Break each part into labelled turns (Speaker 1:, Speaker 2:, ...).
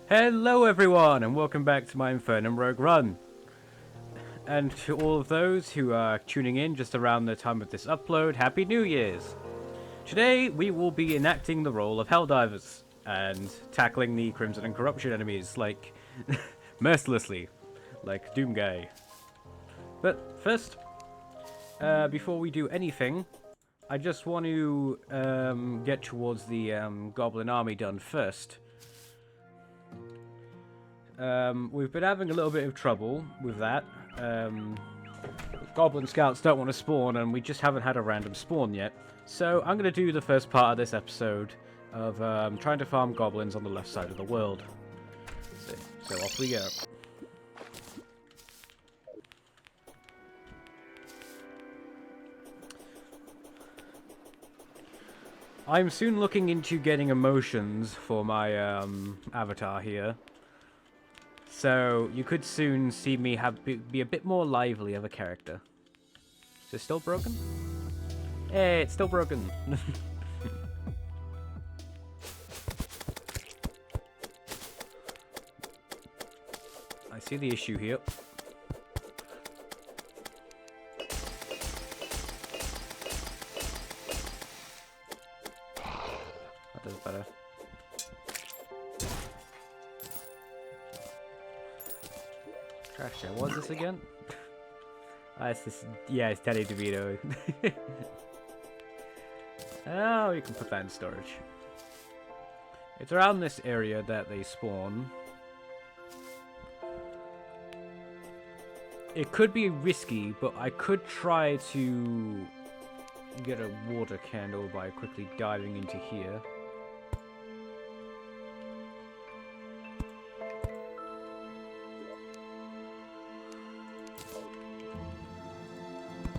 Speaker 1: Hello everyone, and welcome back to my Infurnum Rogue Run. And to all of those who are tuning in just around the time of this upload, Happy New Year's! Today we will be enacting the role of Helldivers, and tackling the Crimson and Corruption enemies, like, mercilessly, like Doom Guy. But first, before we do anything, I just want to get towards the Goblin Army done first. We've been having a little bit of trouble with that. Goblin Scouts don't want to spawn, and we just haven't had a random spawn yet. So I'm going to do the first part of this episode of trying to farm goblins on the left side of the world. So off we go. I'm soon looking into getting emotions for my avatar here. So you could soon see me be a bit more lively of a character. Is it still broken? Hey, it's still broken. I see the issue here. That does better. Trash can. What is this again? It's this. Yeah, it's Teddy DeVito. Oh, you can put that in storage. It's around this area that they spawn. It could be risky, but I could try to get a water candle by quickly diving into here.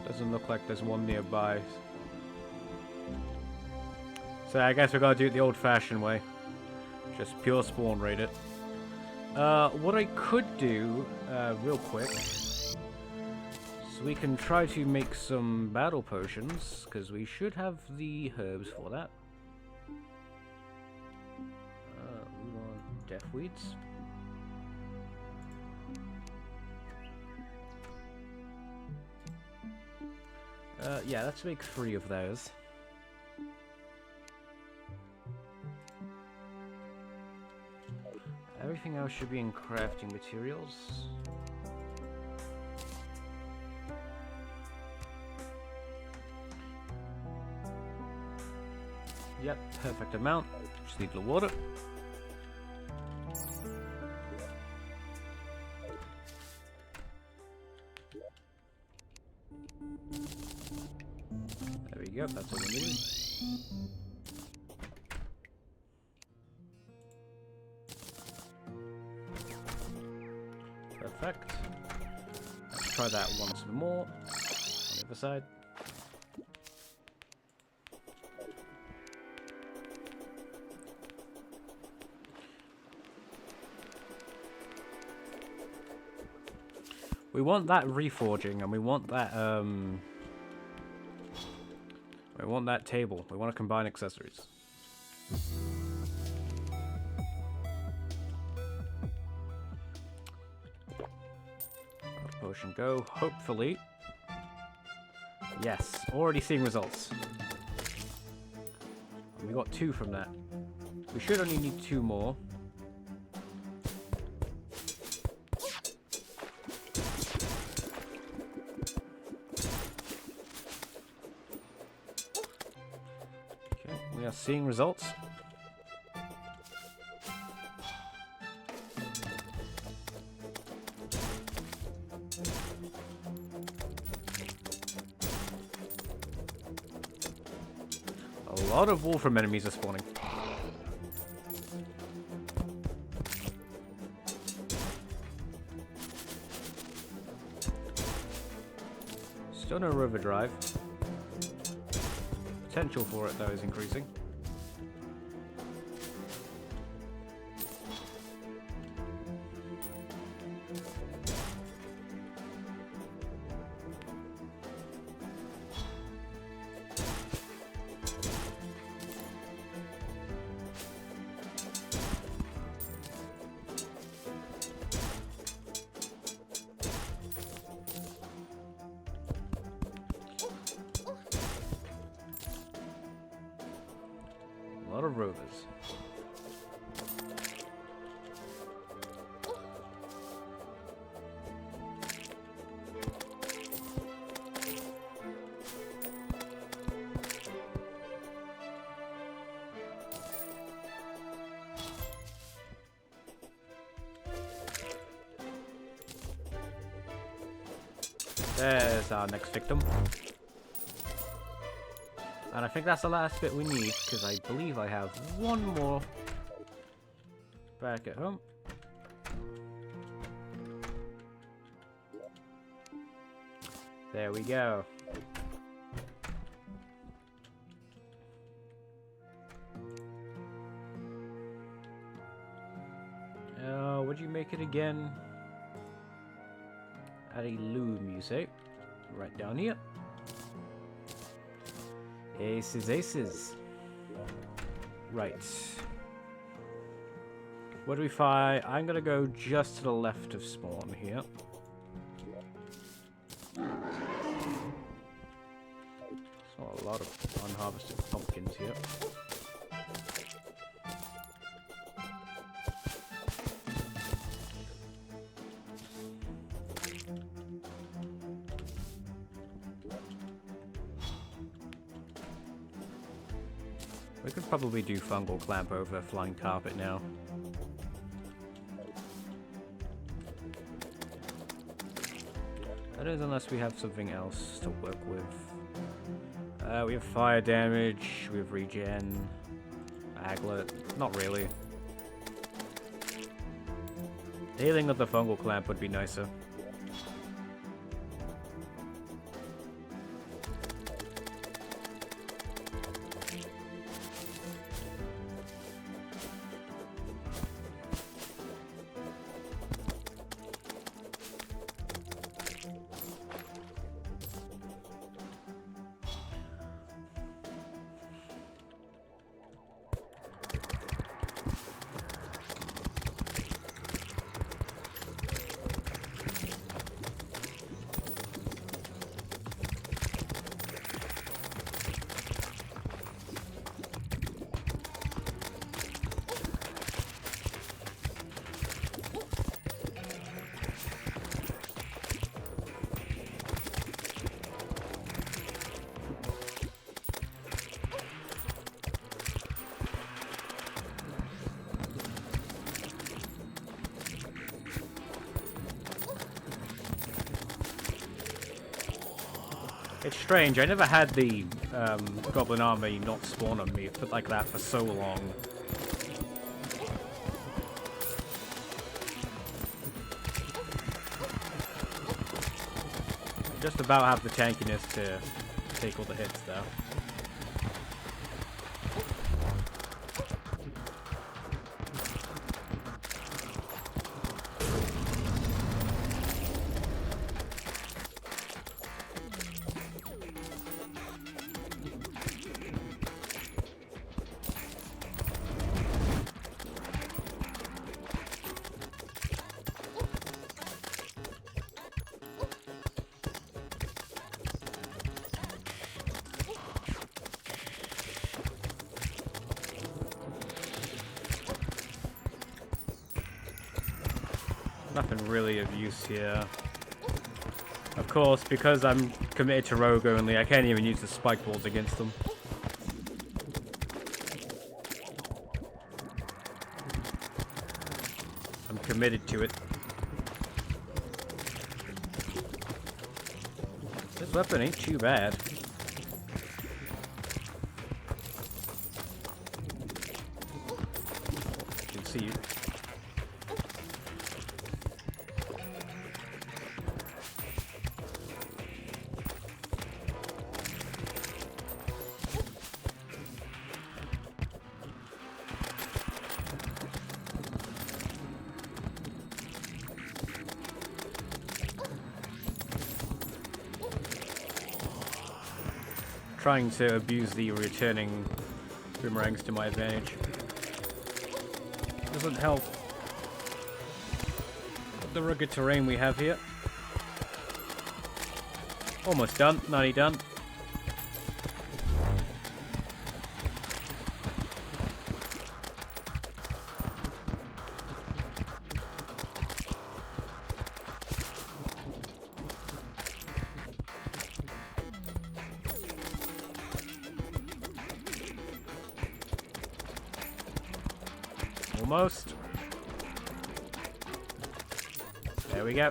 Speaker 1: Doesn't look like there's one nearby. So I guess we're gonna do it the old-fashioned way. Just pure spawn raid it. What I could do, real quick, so we can try to make some battle potions, because we should have the herbs for that. We want death weeds. Yeah, let's make 3 of those. Everything else should be in crafting materials. Yep, perfect amount. Just need the water. There we go, that's all we need. Perfect. Let's try that once more. On the other side. We want that reforging, and we want that table. We want to combine accessories. Potion go. Hopefully. Yes, already seeing results. We got 2 from that. We should only need 2 more. Okay, we are seeing results. A lot of Wolfram enemies are spawning. Still no river drive. Potential for it though is increasing. of rovers. There's our next victim. And I think that's the last bit we need, because I believe I have one more back at home. There we go. Would you make it again? At a loom, you say? Right down here. Aces, aces. Right. What do we find? I'm gonna go just to the left of spawn here. Saw a lot of unharvested pumpkins here. We could probably do fungal clamp over flying carpet now. That is, unless we have something else to work with. We have fire damage, we have regen, aglet. Not really. The healing of the fungal clamp would be nicer. It's strange, I never had the goblin army not spawn on me like that for so long. Just about have the tankiness to take all the hits though. Nothing really of use here. Of course, because I'm committed to rogue only, I can't even use the spike balls against them. I'm committed to it. This weapon ain't too bad. You can see it. Trying to abuse the returning boomerangs to my advantage. Doesn't help the rugged terrain we have here. Almost done, nearly done. Almost. There we go.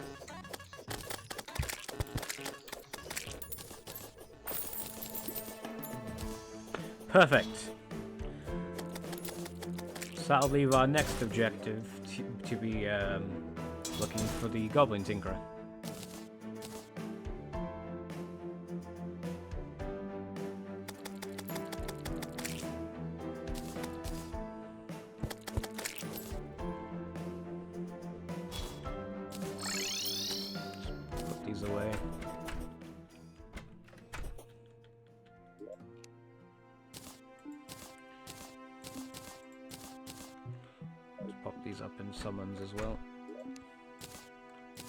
Speaker 1: Perfect. So that'll leave our next objective to be looking for the Goblin Tinkerer. Put these away. These up in summons as well.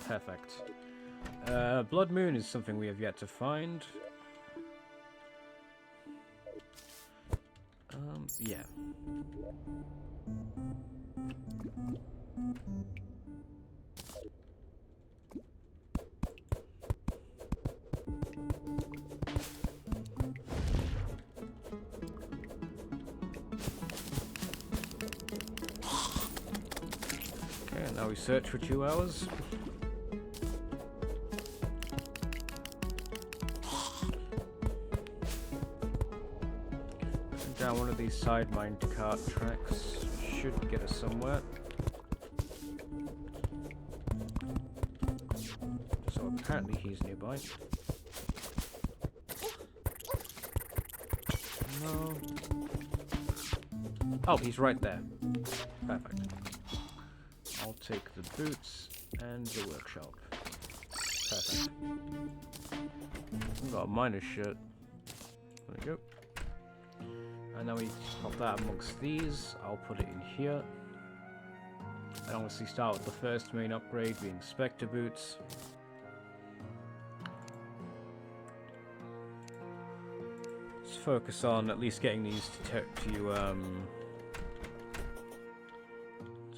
Speaker 1: Perfect. Blood Moon is something we have yet to find. Yeah. Now we search for 2 hours. Down one of these side mine cart tracks should get us somewhere. So apparently he's nearby. No. Oh, he's right there. Perfect. I'll take the boots and the workshop. Perfect. I've got a miner's shirt. There we go. And now we pop that amongst these. I'll put it in here. And obviously start with the first main upgrade being Spectre boots. Let's focus on at least getting these to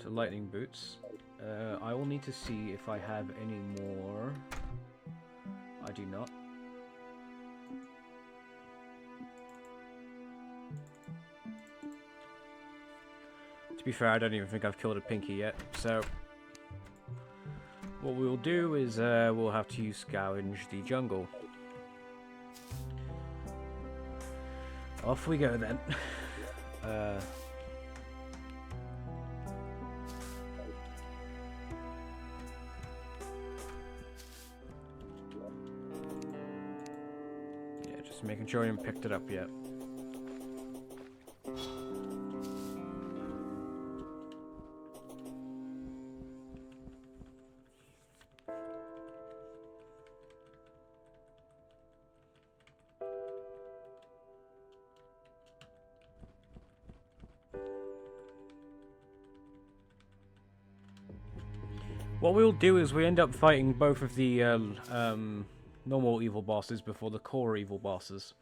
Speaker 1: lightning boots. I will need to see if I have any more. I do not. To be fair, I don't even think I've killed a pinky yet, so what we'll do is we'll have to scavenge the jungle. Off we go then. Yeah, just making sure I haven't picked it up yet. What we'll do is we end up fighting both of the normal evil bosses before the core evil bosses.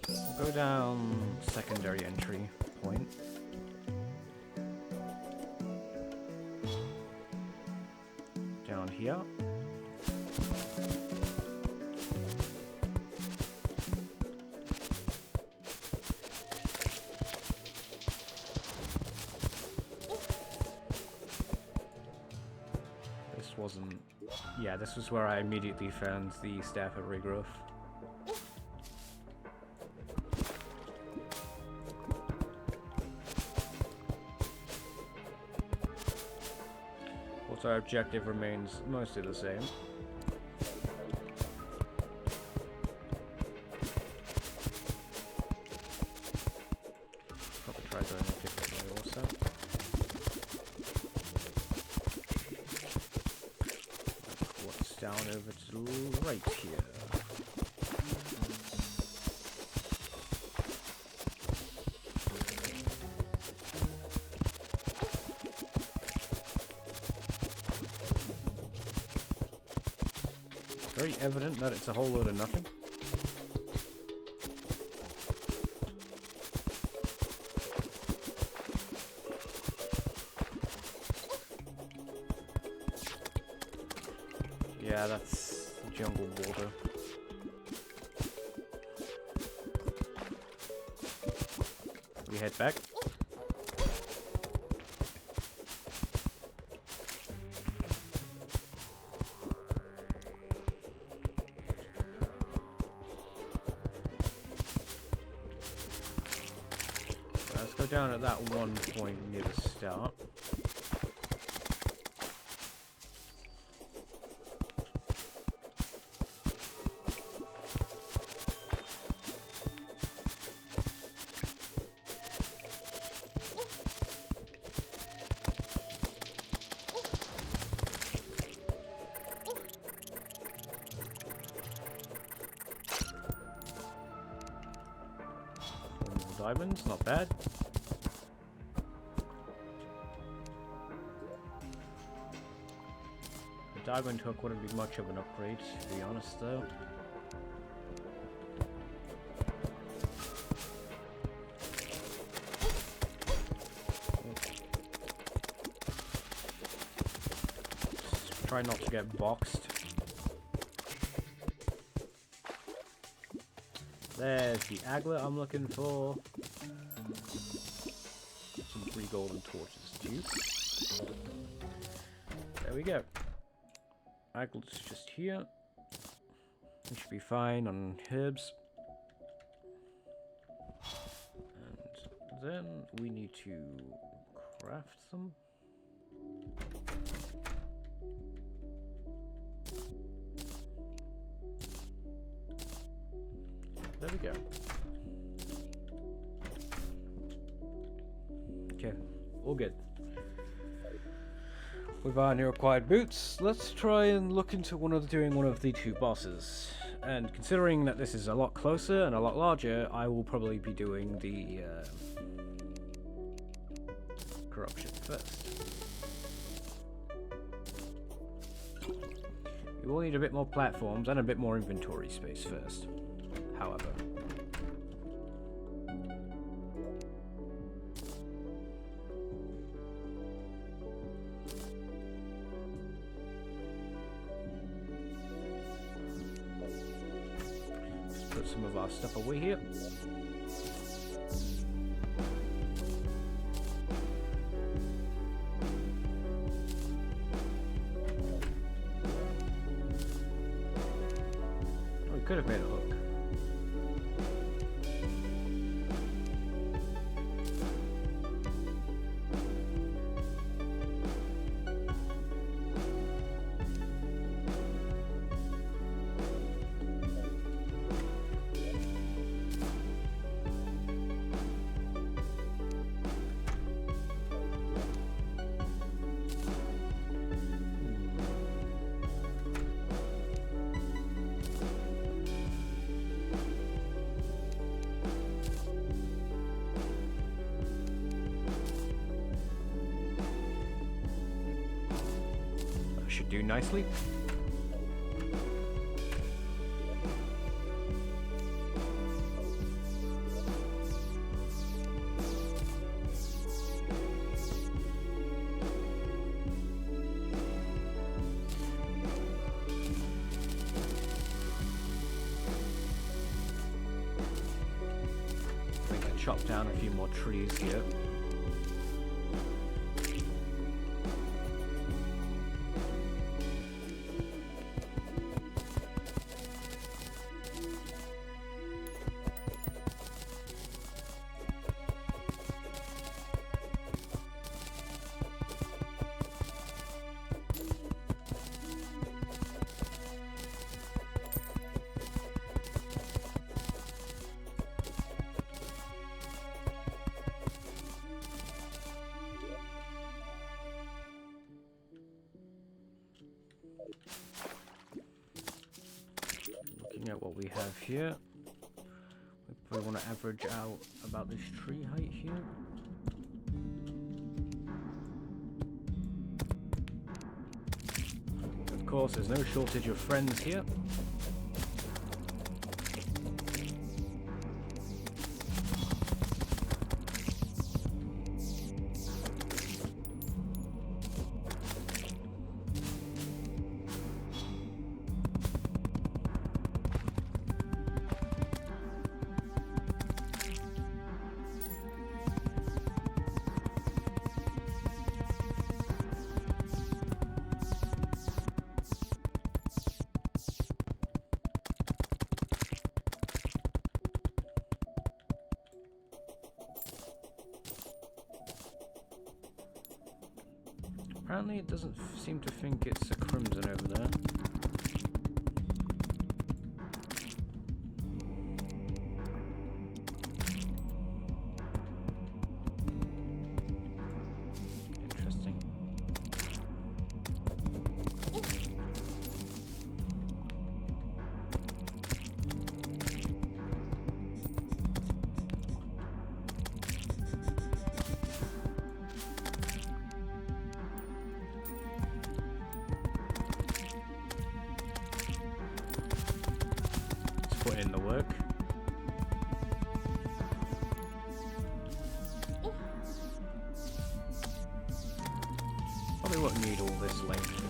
Speaker 1: We'll go down secondary entry point. Down here. This wasn't... Yeah, this was where I immediately found the Staff of Regrowth. Our objective remains mostly the same. Probably try going a different way also. What's down over to the right here? Very evident that it's a whole load of nothing. Yeah, that's jungle water. We head back. Let's go down at that one point near the start. Diamonds, not bad. The diamond hook wouldn't be much of an upgrade, to be honest, though. Just try not to get boxed. There's the aglet I'm looking for. Some 3 golden torches too. There we go. Aglet's just here. We should be fine on herbs. And then we need to craft some. There we go. Okay, all good. With our new acquired boots, let's try and look into doing one of the 2 bosses. And considering that this is a lot closer and a lot larger, I will probably be doing the corruption first. We will need a bit more platforms and a bit more inventory space first. However, let's put some of our stuff away here. Oh, we could have made a hook. Should do nicely. I think I chopped down a few more trees here. Looking at what we have here, we probably want to average out about this tree height here. Of course, there's no shortage of friends here. Apparently it doesn't seem to think it's a crimson over there. Interesting. Put in the work. Probably won't need all this length.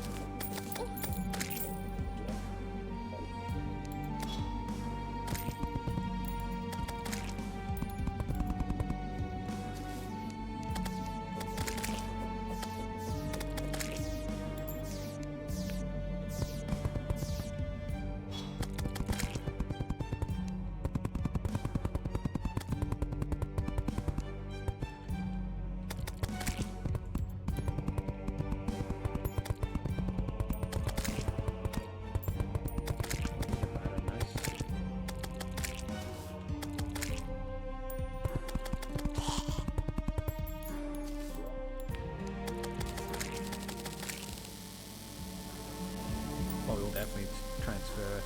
Speaker 1: Well, we'll definitely transfer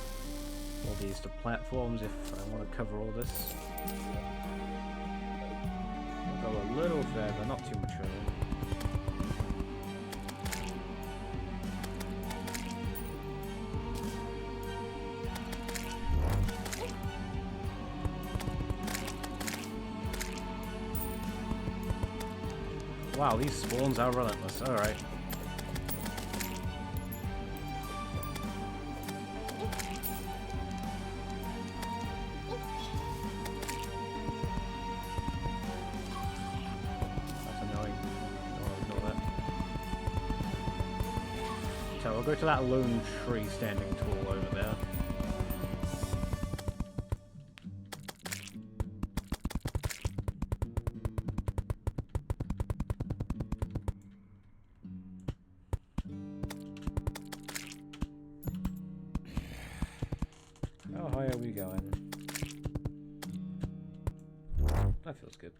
Speaker 1: all these to platforms if I want to cover all this. We'll go a little further, not too much further. Wow, these spawns are relentless. Alright. So we'll go to that lone tree standing tall over there. How high are we going? That feels good.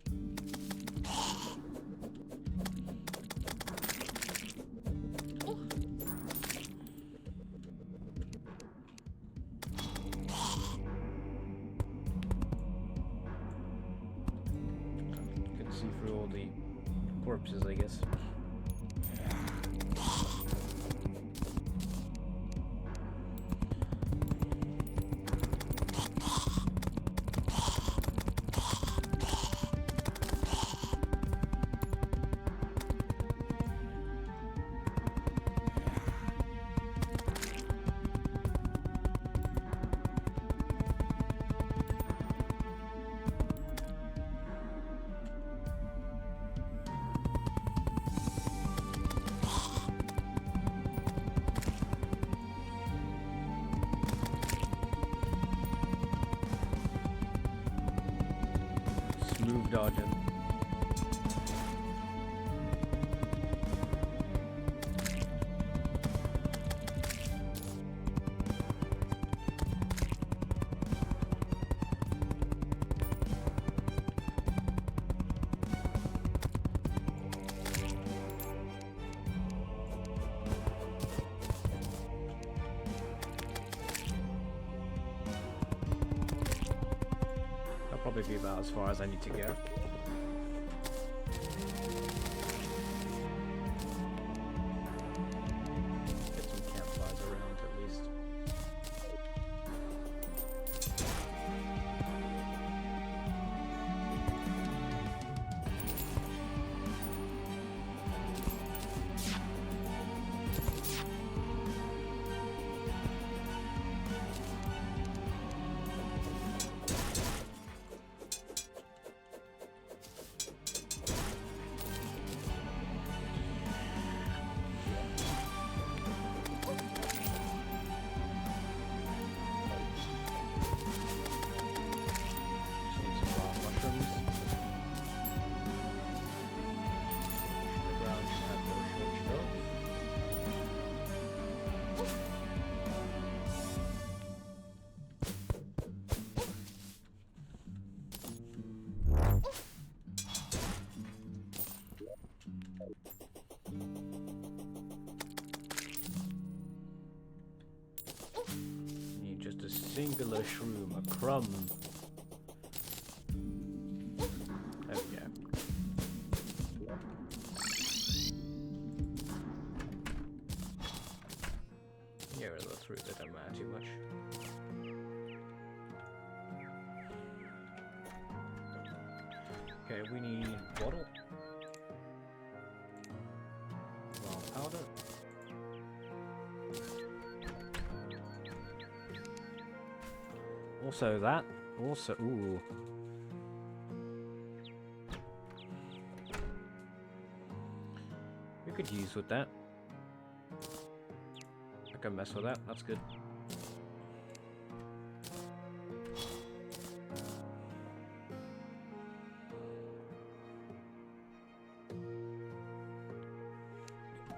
Speaker 1: See through all the corpses, I guess. Smooth dodging. Probably be about as far as I need to go. Get some campfires around at least. Singular shroom, a crumb. There we go. Get rid of those roots, they don't matter too much. Okay, we need bottle. Raw powder. Also that. Also, ooh. We could use with that. I can mess with that, that's good.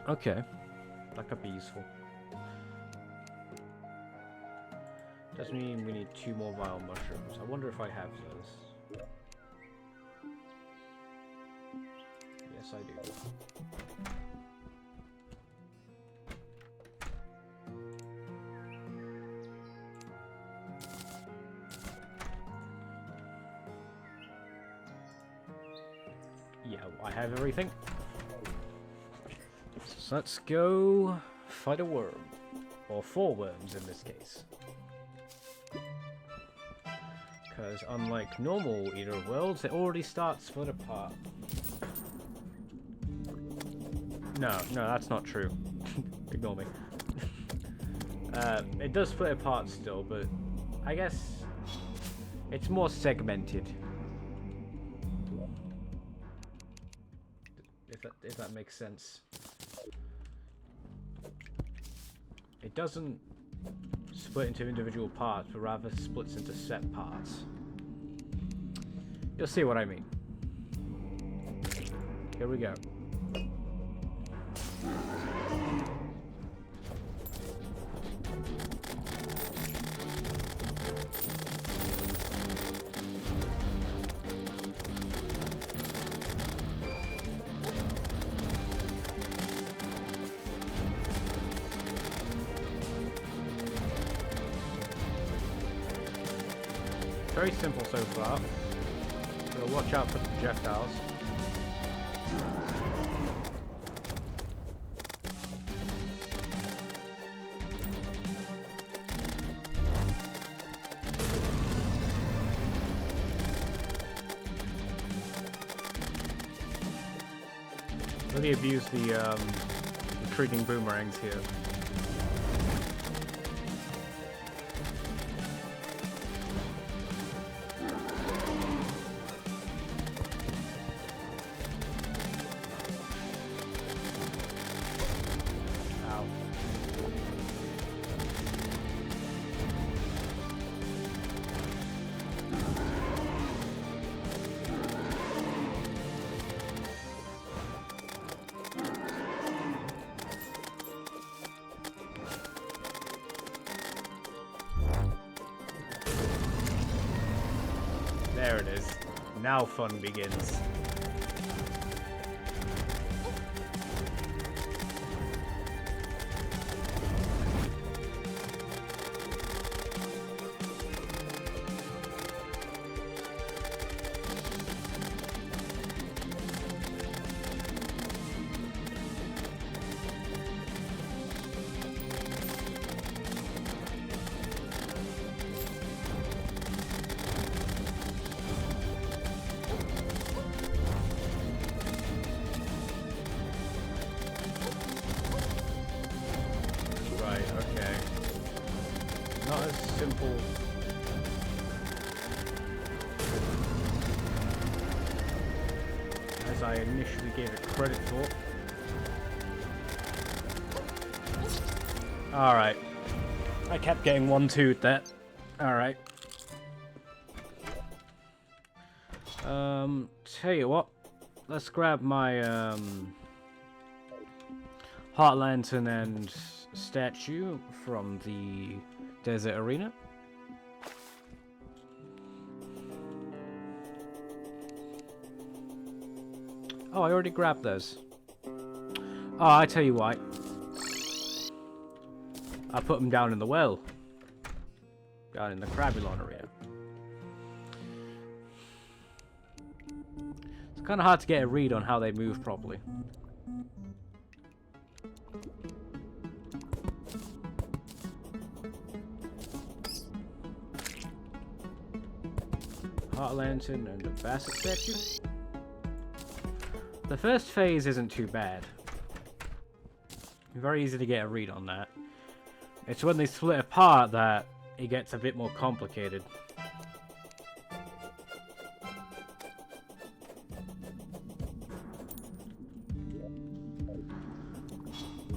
Speaker 1: Okay, that could be useful. Does mean we need 2 more vile mushrooms. I wonder if I have those. Yes, I do. Yeah, I have everything. So let's go fight a worm. Or 4 worms in this case. Because unlike normal Eater of Worlds, it already starts split apart. No, that's not true. Ignore me. It does split apart still, but I guess it's more segmented. If that makes sense. It doesn't split into individual parts, but rather splits into set parts. You'll see what I mean. Here we go. Very simple so far. So watch out for the projectiles. Really abuse the retreating boomerangs here. There it is. Now fun begins. Not as simple as I initially gave it credit for. Alright. I kept getting 1-2'd there. Alright. Tell you what. Let's grab my Heart Lantern and statue from the Desert Arena. Oh, I already grabbed those. Oh, I tell you why. I put them down in the well. down in the Crabulon area. It's kind of hard to get a read on how they move properly. Heart Lantern and the Basset statue. The first phase isn't too bad. Very easy to get a read on that. It's when they split apart that it gets a bit more complicated.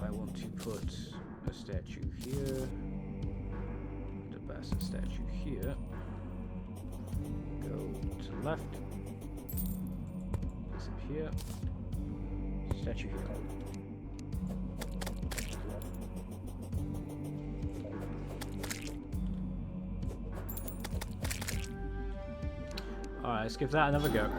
Speaker 1: I want to put a statue here, and a Basset statue here. Go to the left. Disappear. Statue here. Alright, let's give that another go.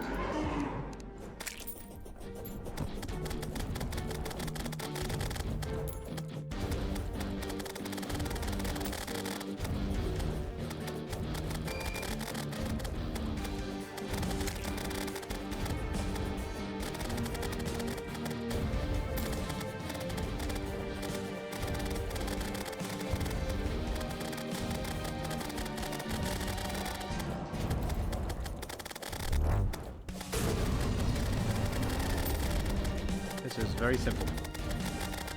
Speaker 1: This is very simple.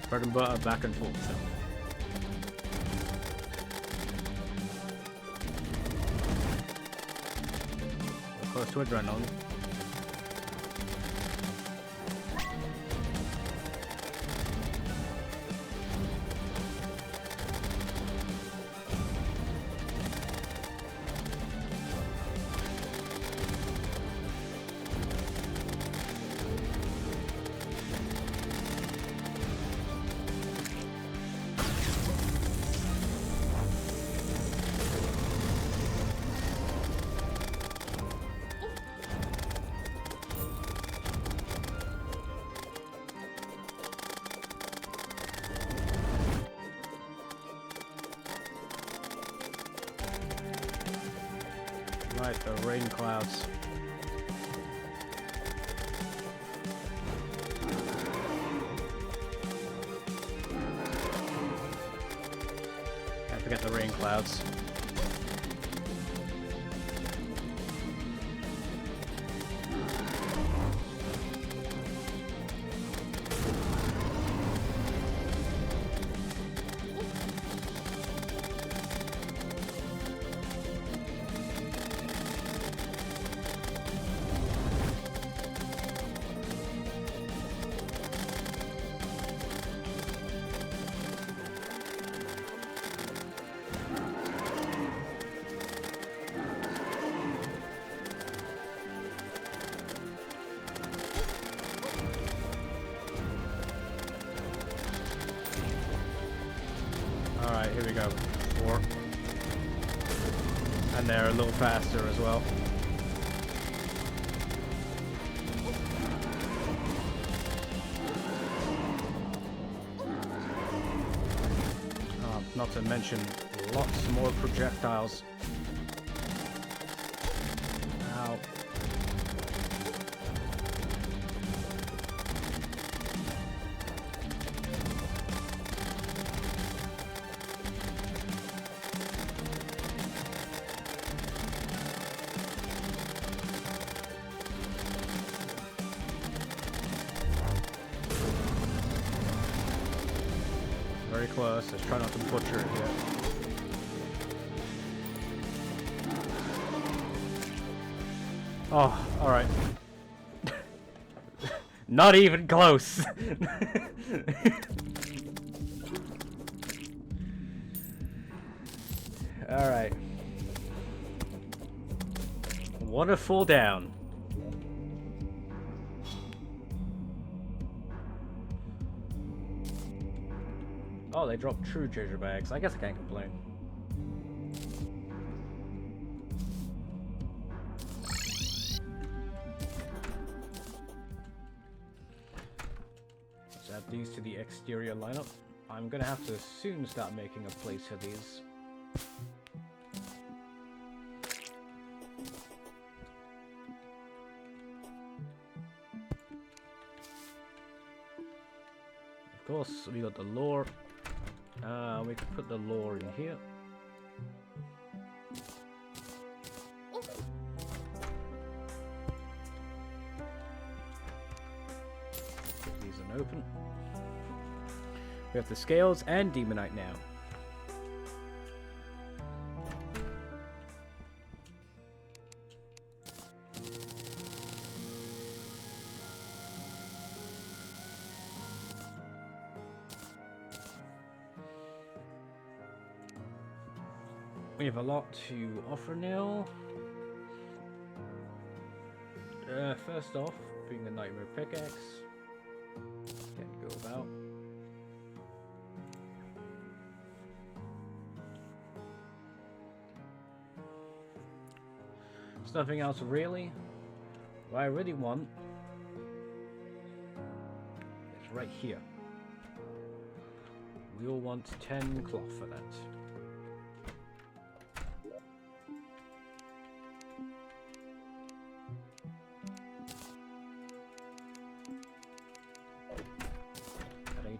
Speaker 1: Bread and butter, back and forth. So. We're close to adrenaline. Right, the rain clouds. Can't forget the rain clouds. Alright, here we go. 4. And they're a little faster as well. Not to mention lots more projectiles. Ow. Very close. Let's try not to butcher it yet. Oh, alright. Not even close. Alright. Wanna fall down. Oh, they dropped true treasure bags. I guess I can't complain. Let's add these to the exterior lineup. I'm gonna have to soon start making a place for these. course, we got the lore. We can put the lore in here. Get these unopened. We have the scales and demonite now. We have a lot to offer now. First off, being the Nightmare Pickaxe. Can go about. There's nothing else really. What I really want is right here. We all want 10 cloth for that.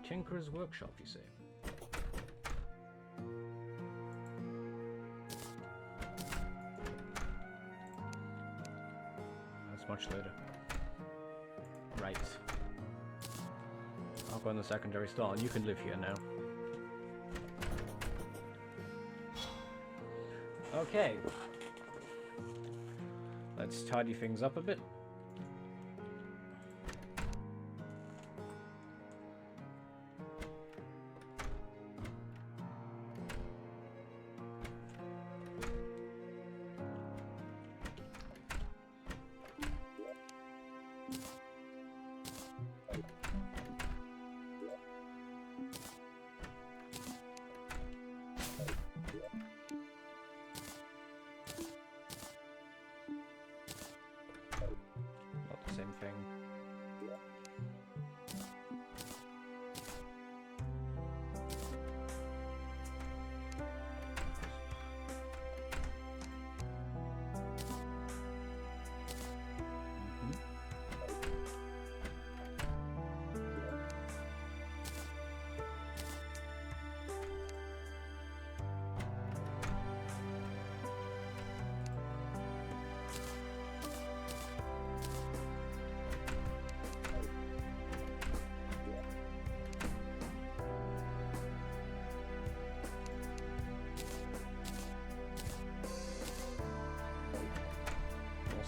Speaker 1: Tinker's Workshop, you say? That's much later. Right. I'll go in the secondary stall and you can live here now. Okay. Let's tidy things up a bit.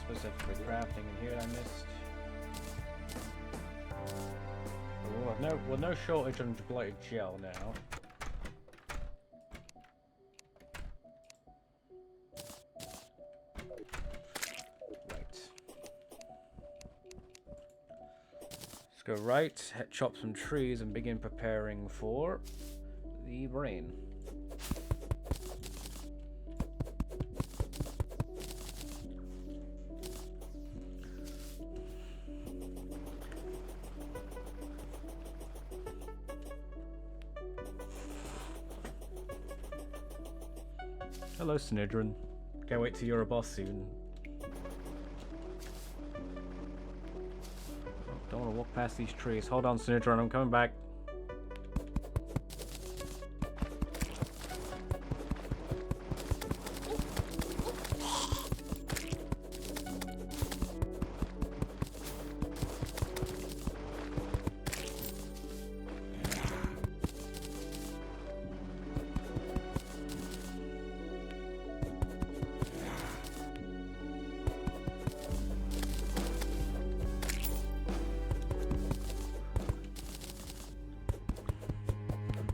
Speaker 1: Specifically crafting in here I missed. No shortage on blighted gel now. Right. Let's go right, chop some trees and begin preparing for the brain. Hello, Snidron. Can't wait till you're a boss soon. Oh, don't want to walk past these trees. Hold on, Snidron, I'm coming back.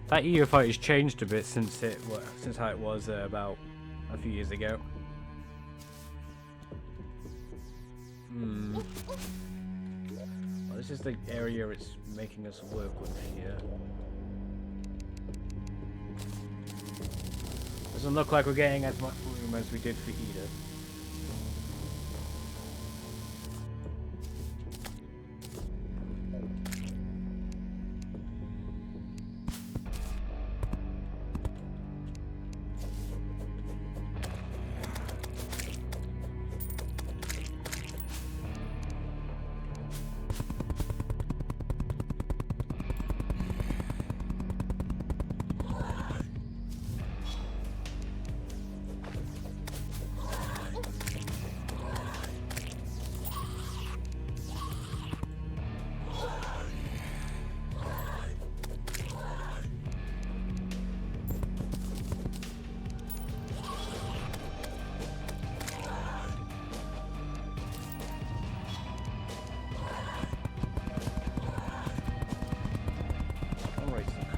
Speaker 1: That EU fight has changed a bit since how it was about a few years ago. Well, this is the area it's making us work with here. Doesn't look like we're getting as much room as we did for Edith.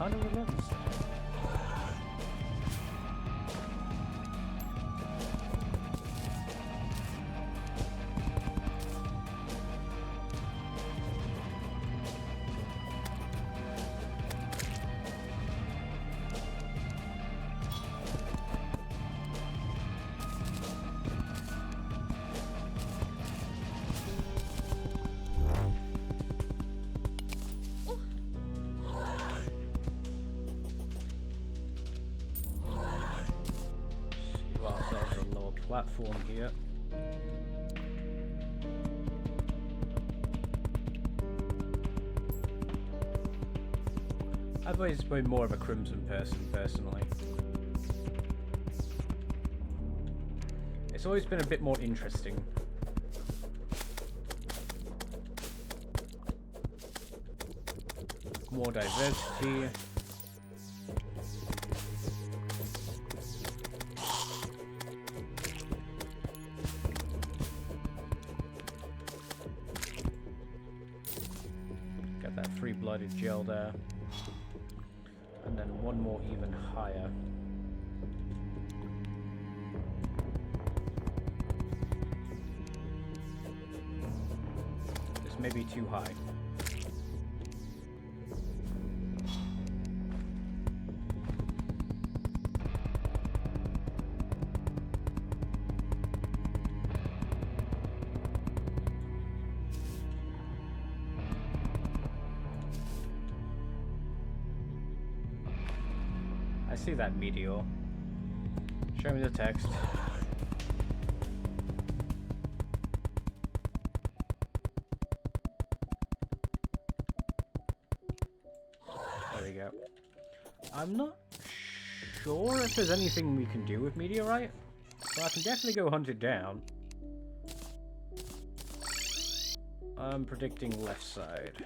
Speaker 1: kind of relentless. Platform here. I've always been more of a Crimson person, personally. It's always been a bit more interesting. More diversity. Free-blooded gel there, and then one more even higher. This may be too high. I see that meteor. Show me the text. There we go. I'm not sure if there's anything we can do with meteorite, but I can definitely go hunt it down. I'm predicting left side.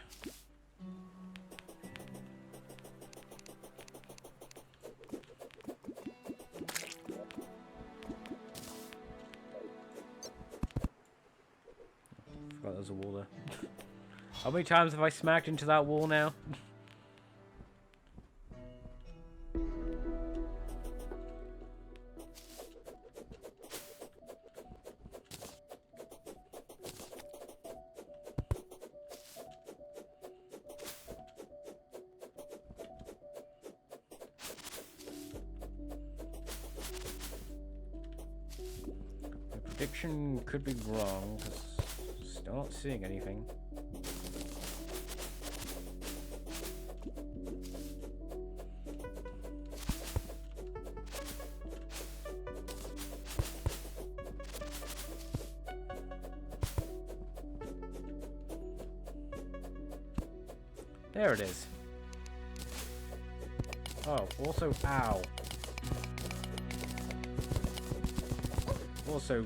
Speaker 1: There's a wall there. How many times have I smacked into that wall now? My prediction could be wrong, because I'm not seeing anything. There it is. Oh, also, ow. Also,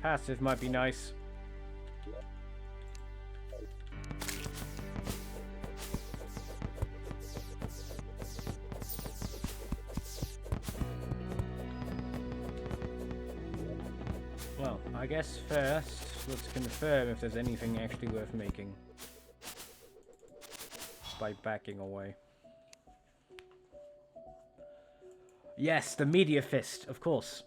Speaker 1: passive might be nice. Well, I guess first, let's confirm if there's anything actually worth making. By backing away. Yes, the Meteor Fist, of course.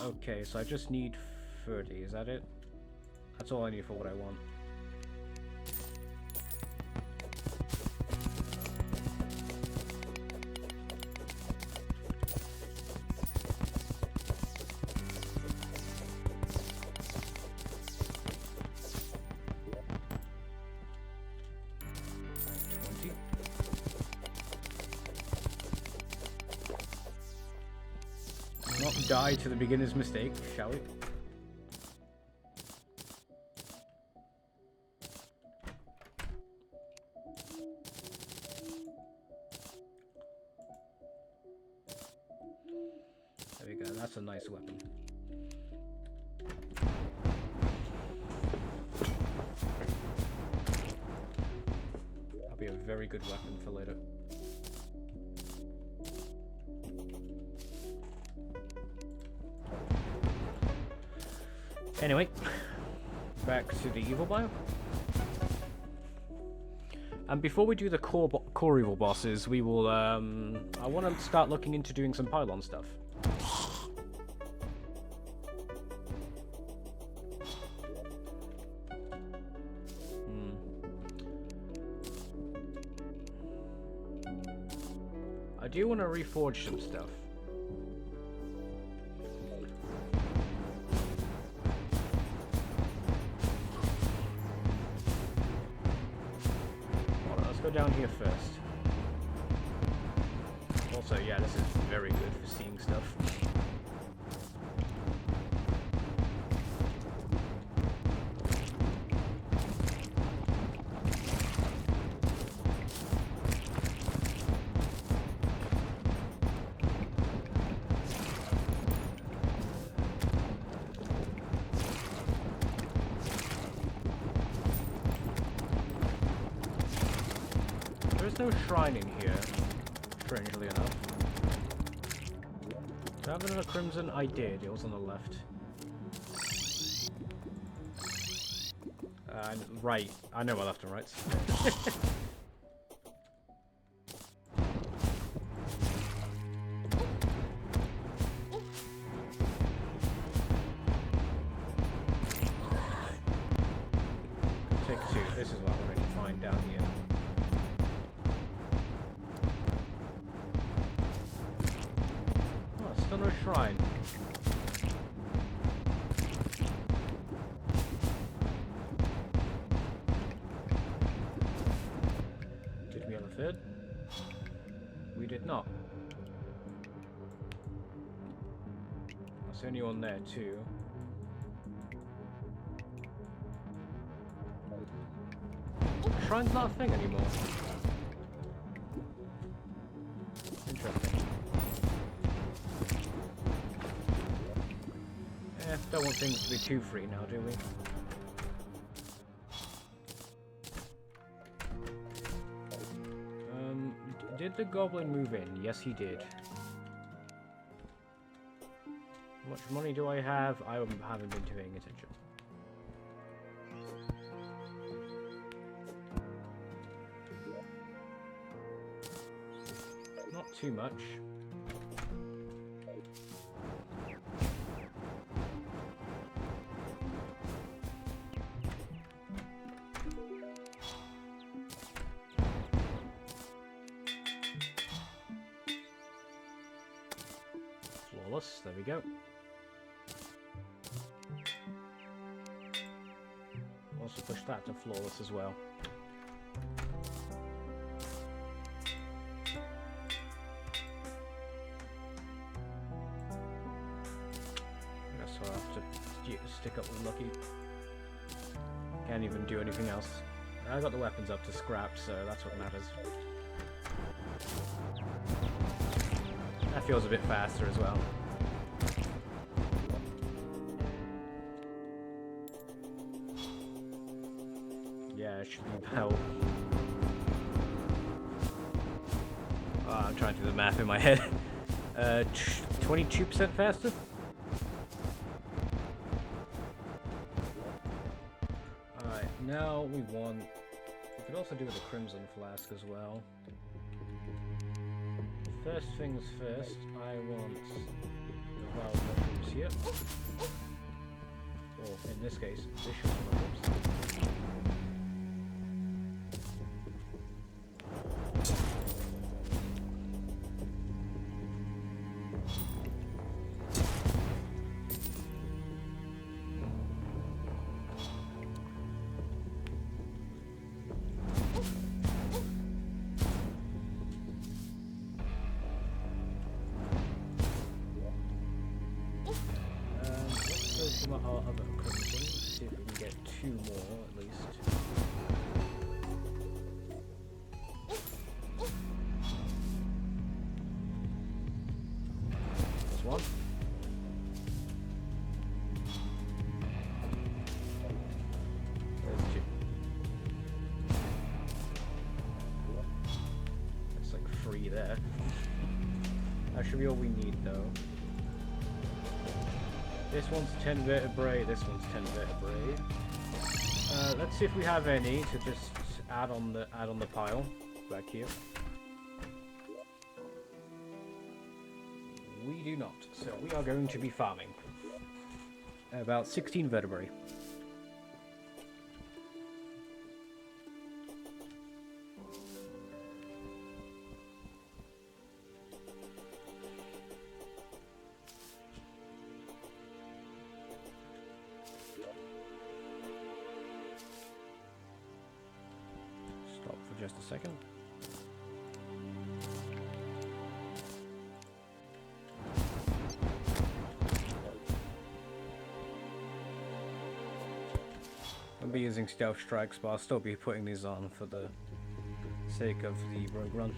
Speaker 1: Okay, so I just need 30, is that it? That's all I need for what I want. Not die to the beginner's mistake, shall we? There we go, that's a nice weapon. That'll be a very good weapon for later. Anyway, back to the evil biome. And before we do the core evil bosses, we will, I want to start looking into doing some pylon stuff. I do want to reforge some stuff. Go down here first. Also, yeah, this is very good for seeing stuff. There's no shrine in here, strangely enough. Did I have another crimson? I did, it was on the left. Right, I know my left and rights. Take two, this is what I wanted to find down here. Still no shrine. Did we have a third? We did not. That's the only one there too. Shrine's not a thing anymore. Interesting. Don't want things to be too free now, do we? Did the goblin move in? Yes, he did. How much money do I have? I haven't been paying attention. Not too much. Flawless, there we go. Also push that to flawless as well. I guess I'll have to stick up with Lucky. Can't even do anything else. I got the weapons up to scrap, so that's what matters. That feels a bit faster as well. Yeah, it should be hell. Oh, I'm trying to do the math in my head. 22% faster? Alright, now we want... We could also do with a Crimson Flask as well. First things first, I want the wild mushrooms here. Or, in this case, vicious mushrooms. Our other crimson, see if we can get 2 more at least. There's one. There's 2. That's like 3 there. That should be all we need though. This one's 10 vertebrae, this one's 10 vertebrae. Let's see if we have any to just add on the pile back here. We do not, so we are going to be farming. About 16 vertebrae. Stop for just a second. I'll be using stealth strikes, but I'll still be putting these on for the sake of the rogue run.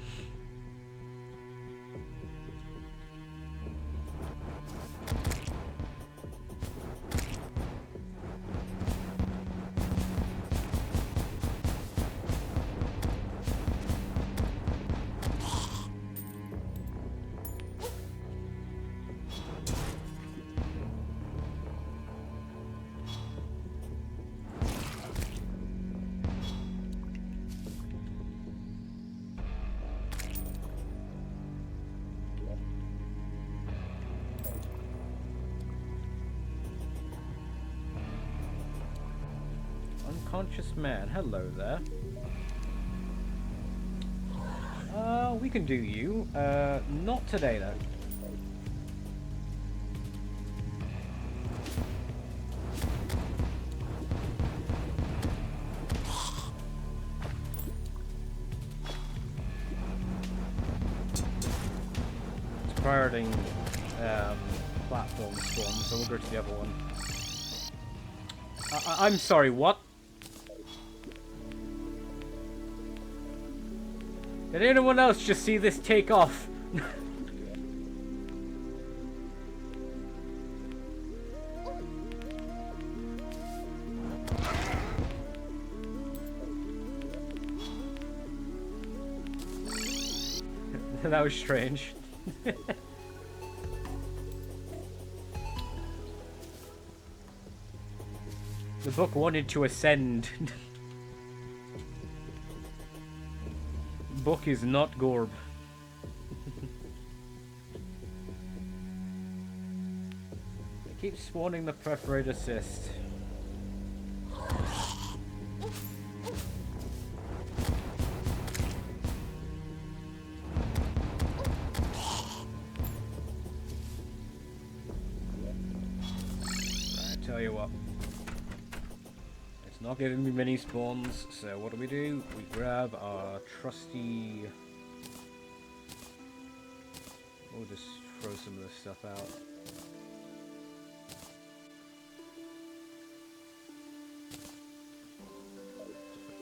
Speaker 1: Unconscious man, hello there. We can do you. Not today though. It's prioritizing platform spawn, so we'll go to the other one. I'm sorry, what? Did anyone else just see this take off? That was strange. The book wanted to ascend. Book is not Gorb. It keeps spawning the perforate assist. I tell you what. It's not giving me many spawns, so what do? We grab our trusty... We'll just throw some of this stuff out.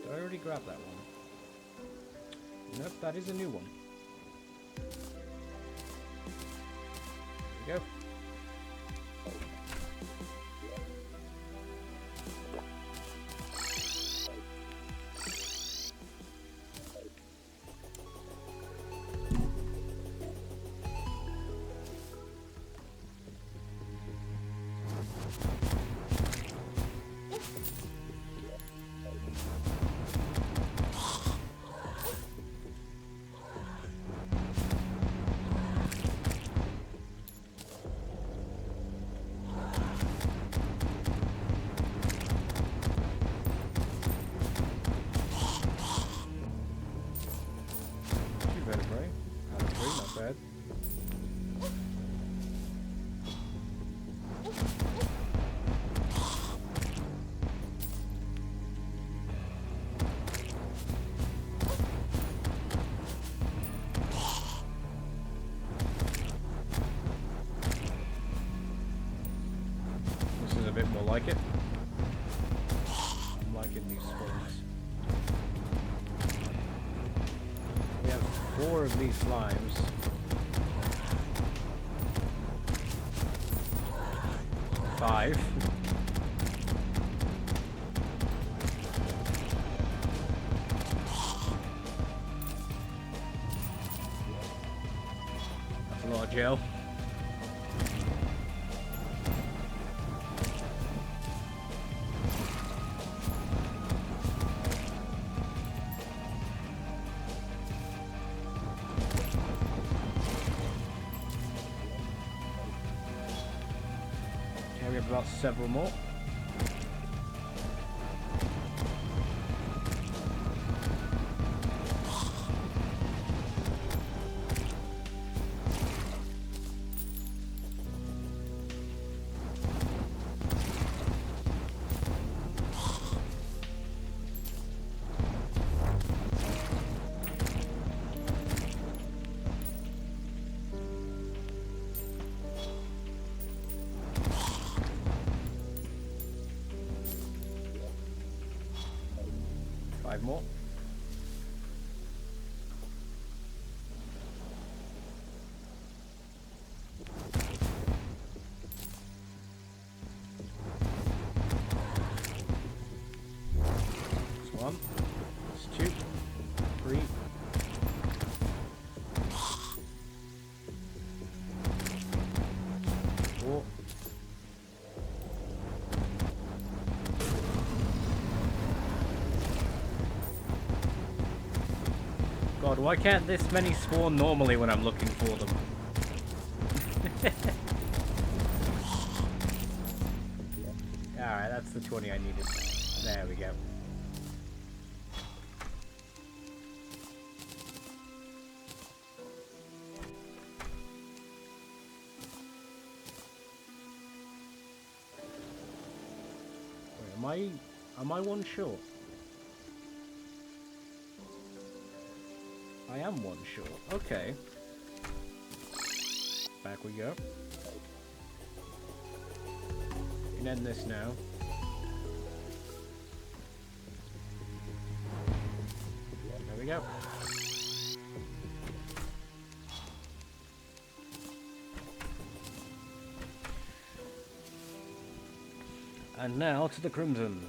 Speaker 1: Did I already grab that one? Nope, that is a new one. There we go. A bit more like it. I'm liking these spawns. We have 4 of these slimes. 5. That's a lot of gel. we have about several more. Five more. That's one. That's two. Three. Four. God, why can't this many spawn normally when I'm looking for them? Alright, that's the 20 I needed. There we go. Wait, am I one short? I am one short. Okay. Back we go. We can end this now. There we go. And now to the Crimson.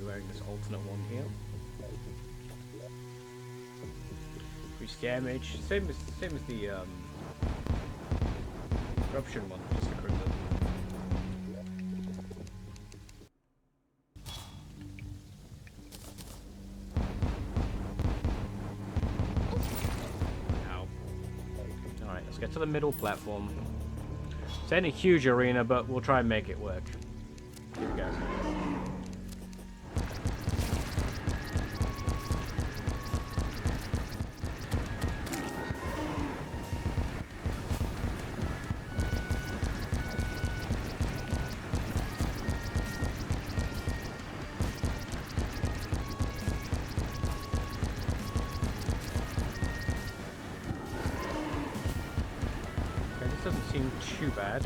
Speaker 1: Wearing this alternate one here. Increased damage, same as the corruption one, just the crimson. Ow. Alright, let's get to the middle platform. It's ain't a huge arena, but we'll try and make it work. Here we go. Doesn't seem too bad.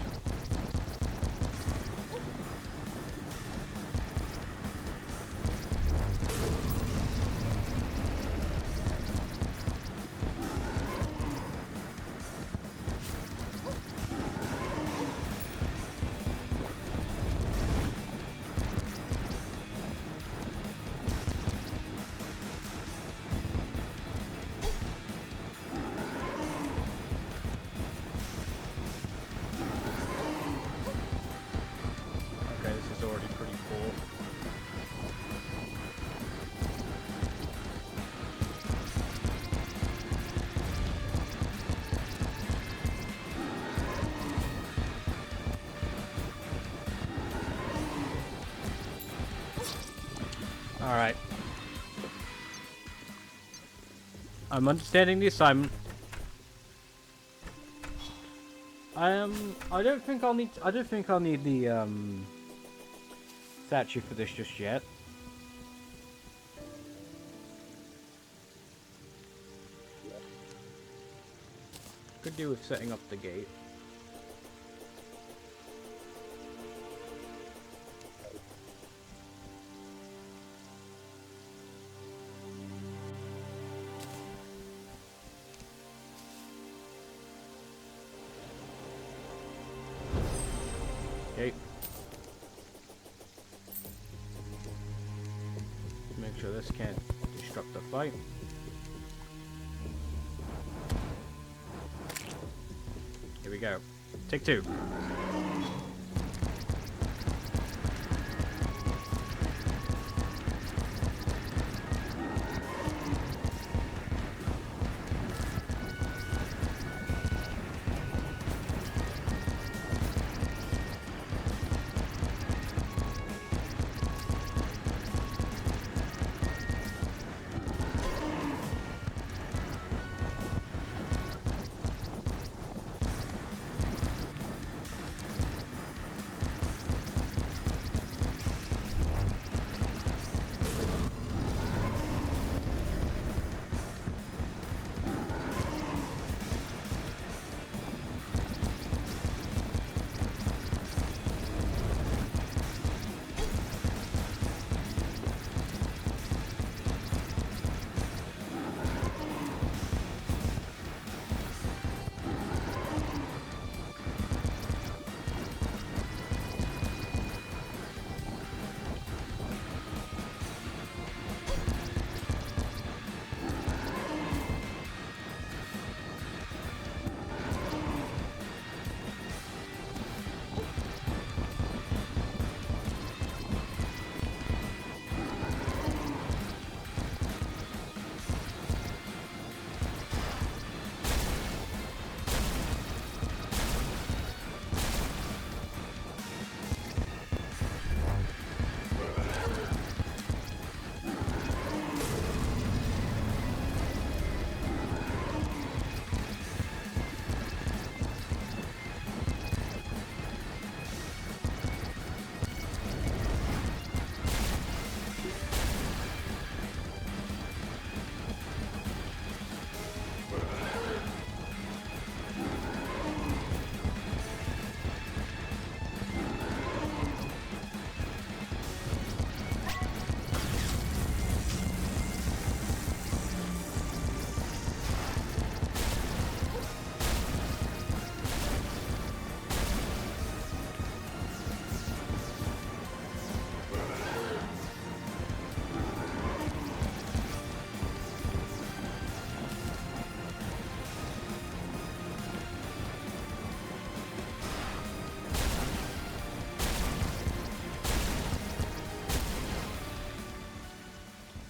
Speaker 1: Alright. I'm understanding the assignment. I don't think I'll need the statue for this just yet. Could do with setting up the gate. Okay. this can't disrupt the fight. Here we go. Take two.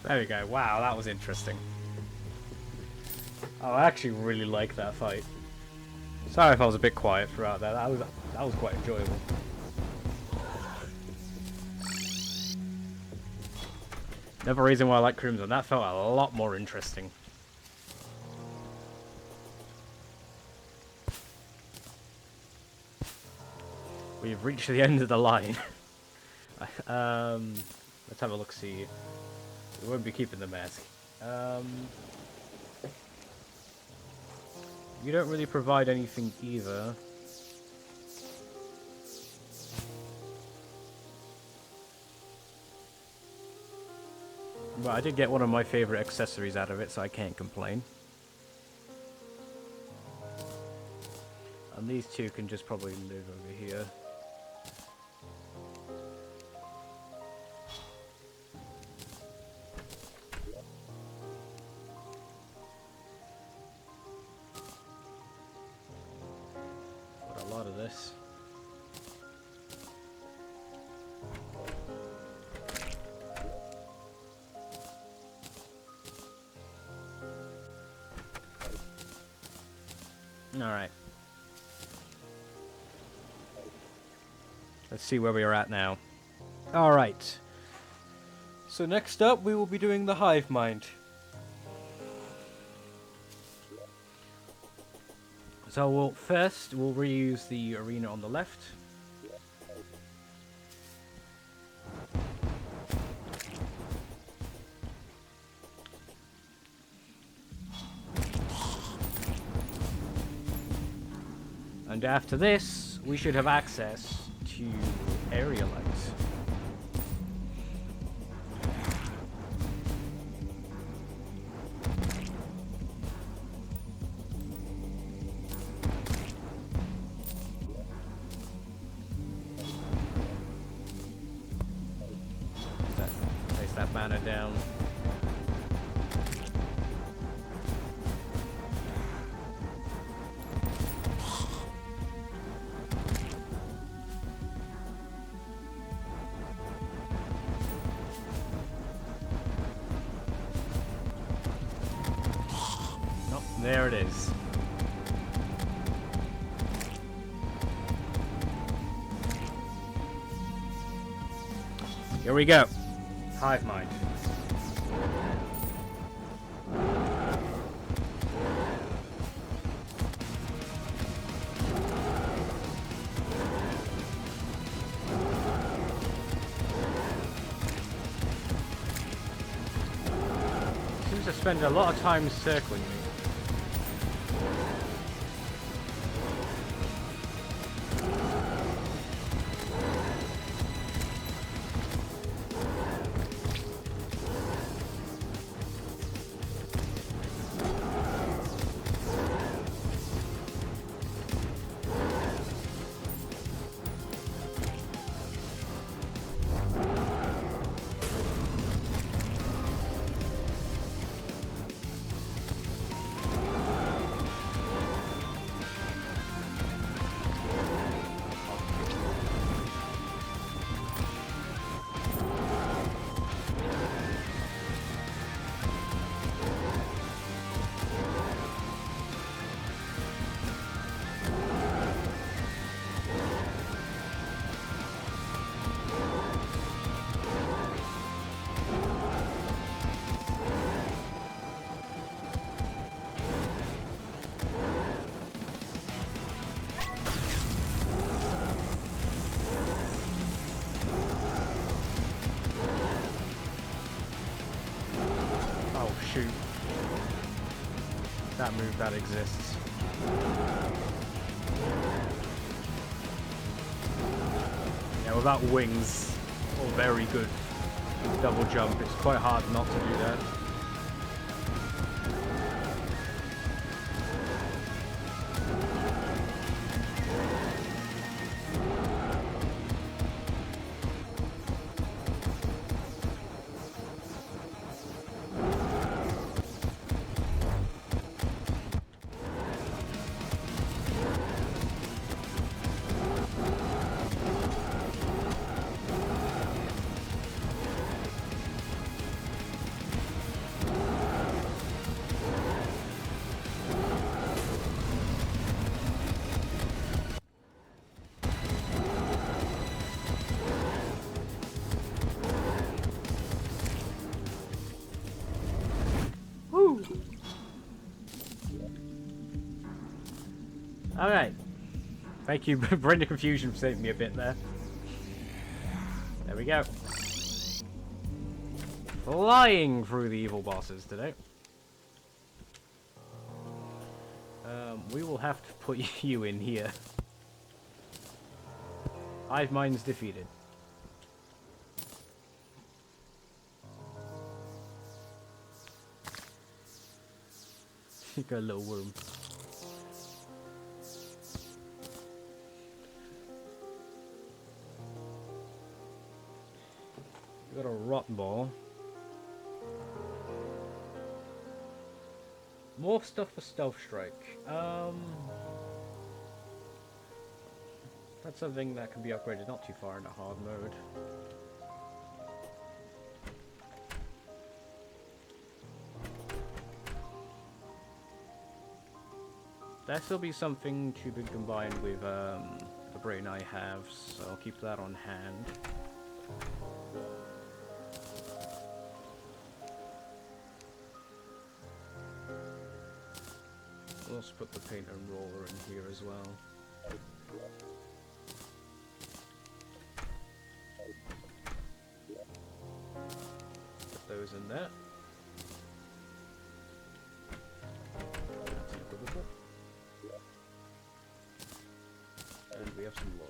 Speaker 1: There we go. Wow, that was interesting. Oh, I actually really like that fight. Sorry if I was a bit quiet throughout that. That was quite enjoyable. Another reason why I like Crimson, that felt a lot more interesting. We've reached the end of the line. Let's have a look-see. We won't be keeping the mask. You don't really provide anything either. But I did get one of my favorite accessories out of it, so I can't complain. And these two can just probably live over here. A lot of this. All right. Let's see where we are at now. All right. So next up, we will be doing the hive mind. So we'll reuse the arena on the left. And after this, we should have access to area lights. Place that banner down. There it is. Here we go. Hive mind. Seems to spend a lot of time circling me. Shoot. That move that exists. Yeah, without wings or very good double jump, it's quite hard not to do that. Alright. Thank you, Brenda Confusion, for saving me a bit there. There we go. Flying through the evil bosses today. We will have to put you in here. Hive mind's defeated. You got a little worm. You got a rotten ball. More stuff for Stealth Strike. That's something that can be upgraded not too far into hard mode. That'll still be something to be combined with the brain I have, so I'll keep that on hand. Let's put the paint and roller in here as well. Put those in there. That's equitable. And we have some lore.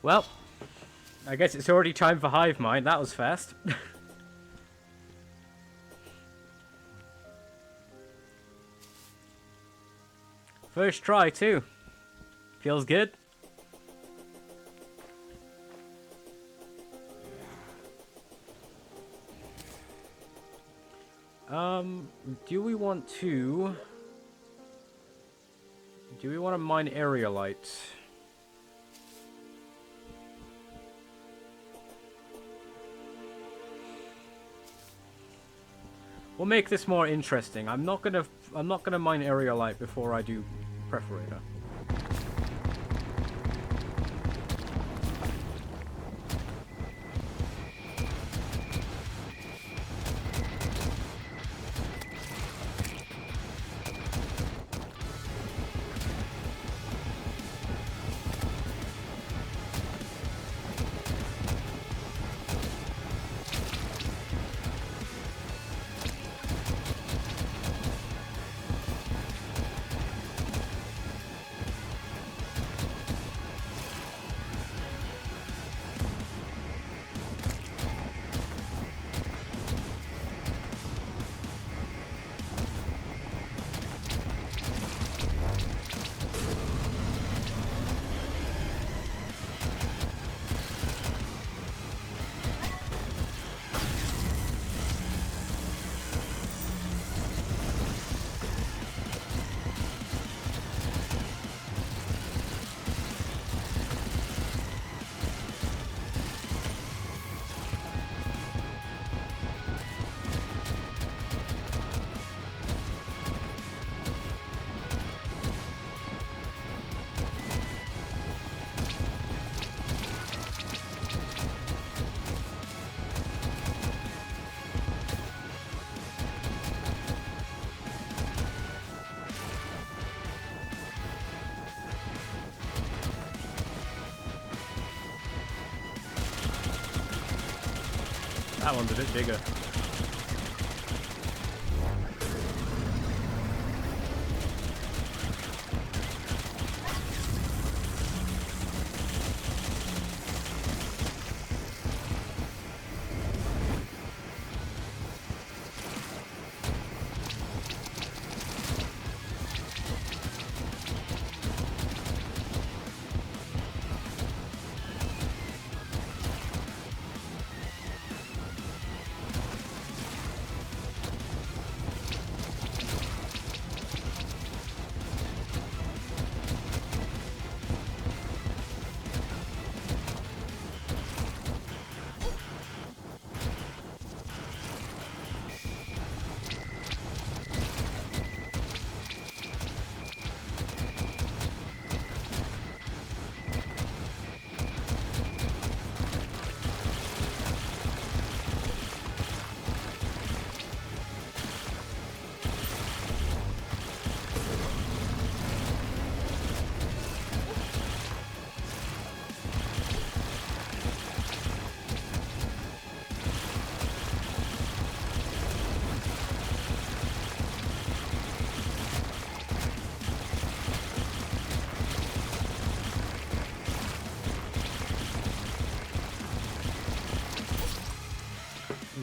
Speaker 1: Well, I guess it's already time for Hive Mind. That was fast. First try, too. Feels good. Do we want to... Do we want to mine aerolite? We'll make this more interesting. I'm not gonna mine aerolite before I do perforator. That one's a bit bigger.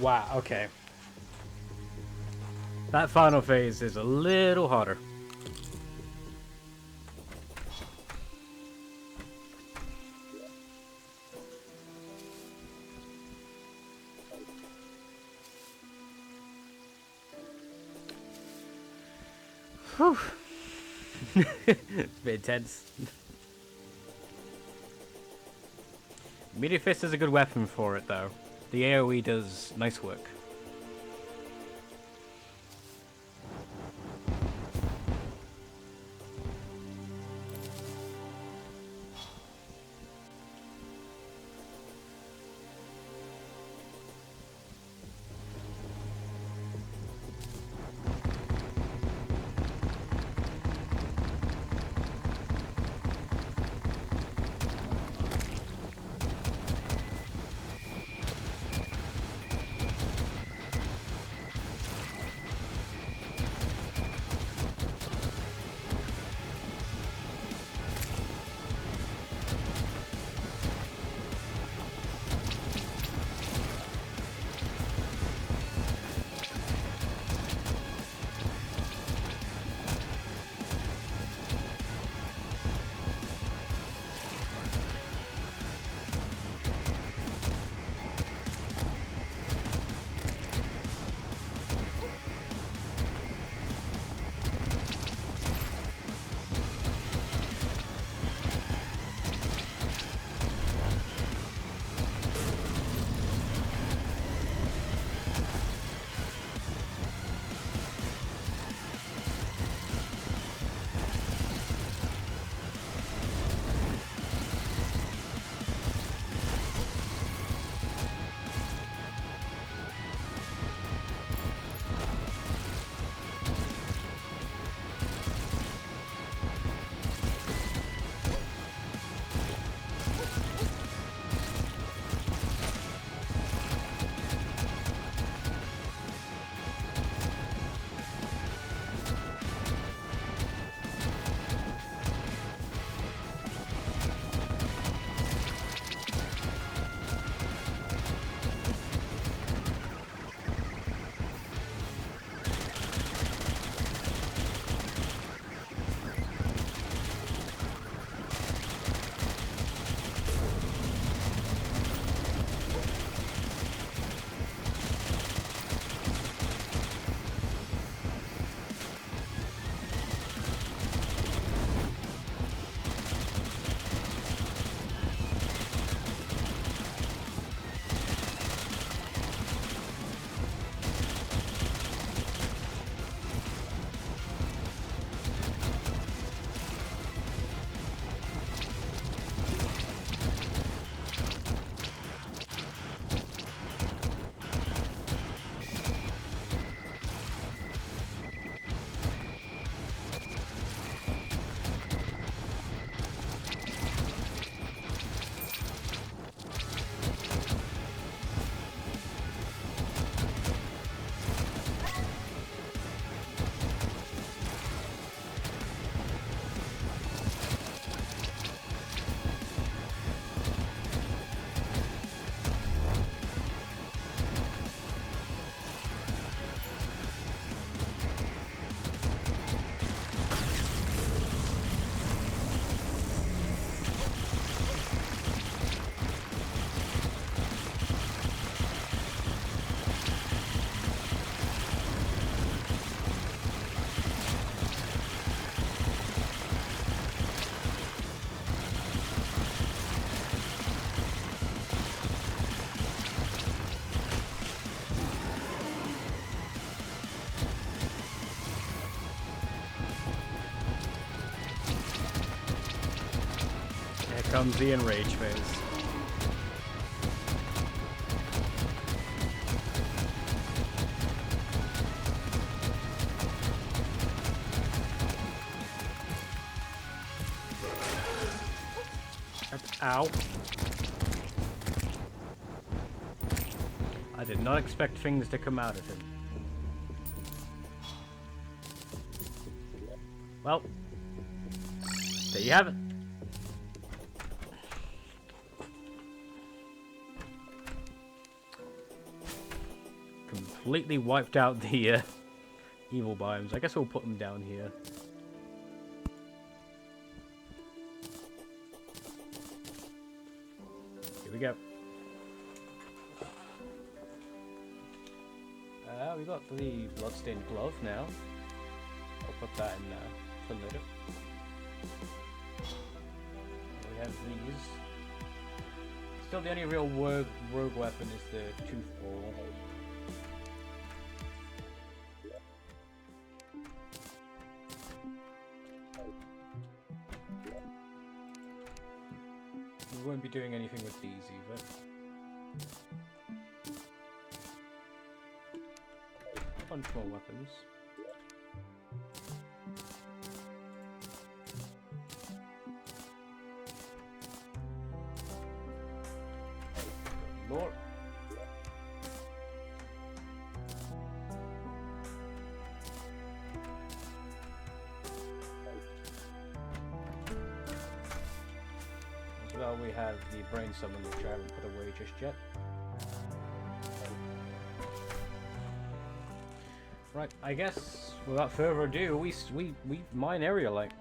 Speaker 1: Wow, okay. That final phase is a little harder. Whew. It's a bit intense. Meteor Fist is a good weapon for it, though. The AoE does nice work. comes the enrage phase. Ow. I did not expect things to come out of him. Well, there you have it. Completely wiped out the evil biomes. I guess we'll put them down here. Here we go. We got the bloodstained glove now. I'll put that in for later. We have these. Still, the only real rogue weapon is the toothball. We won't be doing anything with these either. A bunch more weapons. Lord. As well, we have the brain summon, which I haven't put away just yet. Right, I guess without further ado, we mine area like.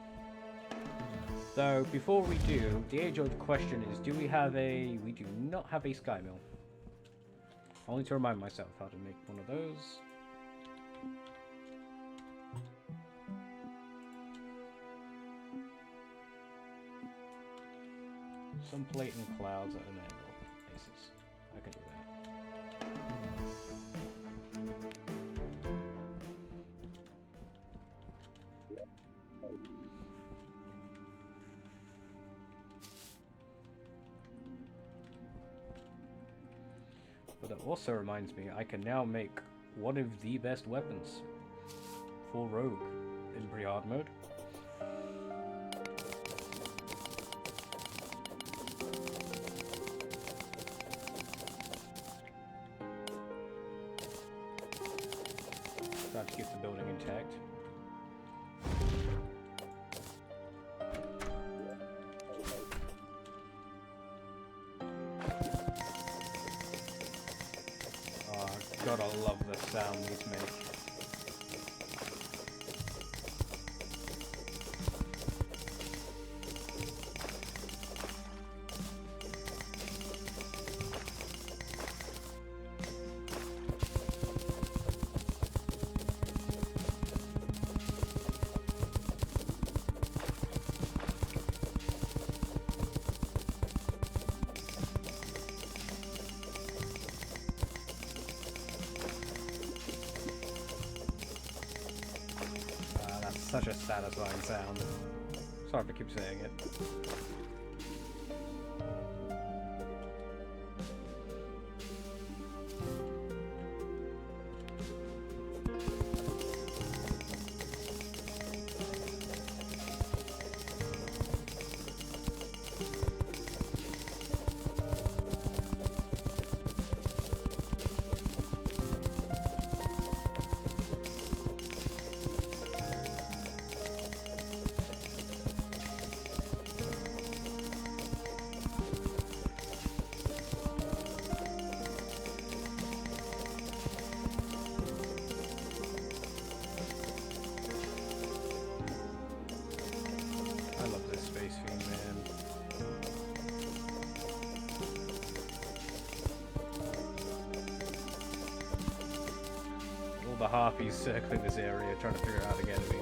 Speaker 1: So before we do, the age-old question is: do we have a? We do not have a sky mill. Only to remind myself how to make one of those. Some plate and clouds at an angle. Aces. I can do that. But that also reminds me, I can now make one of the best weapons for Rogue in pretty hard mode. Try to keep the building intact. Gotta love the sound these make. Such a satisfying sound. Sorry if I keep saying it. The harpies circling this area trying to figure out how to get at me.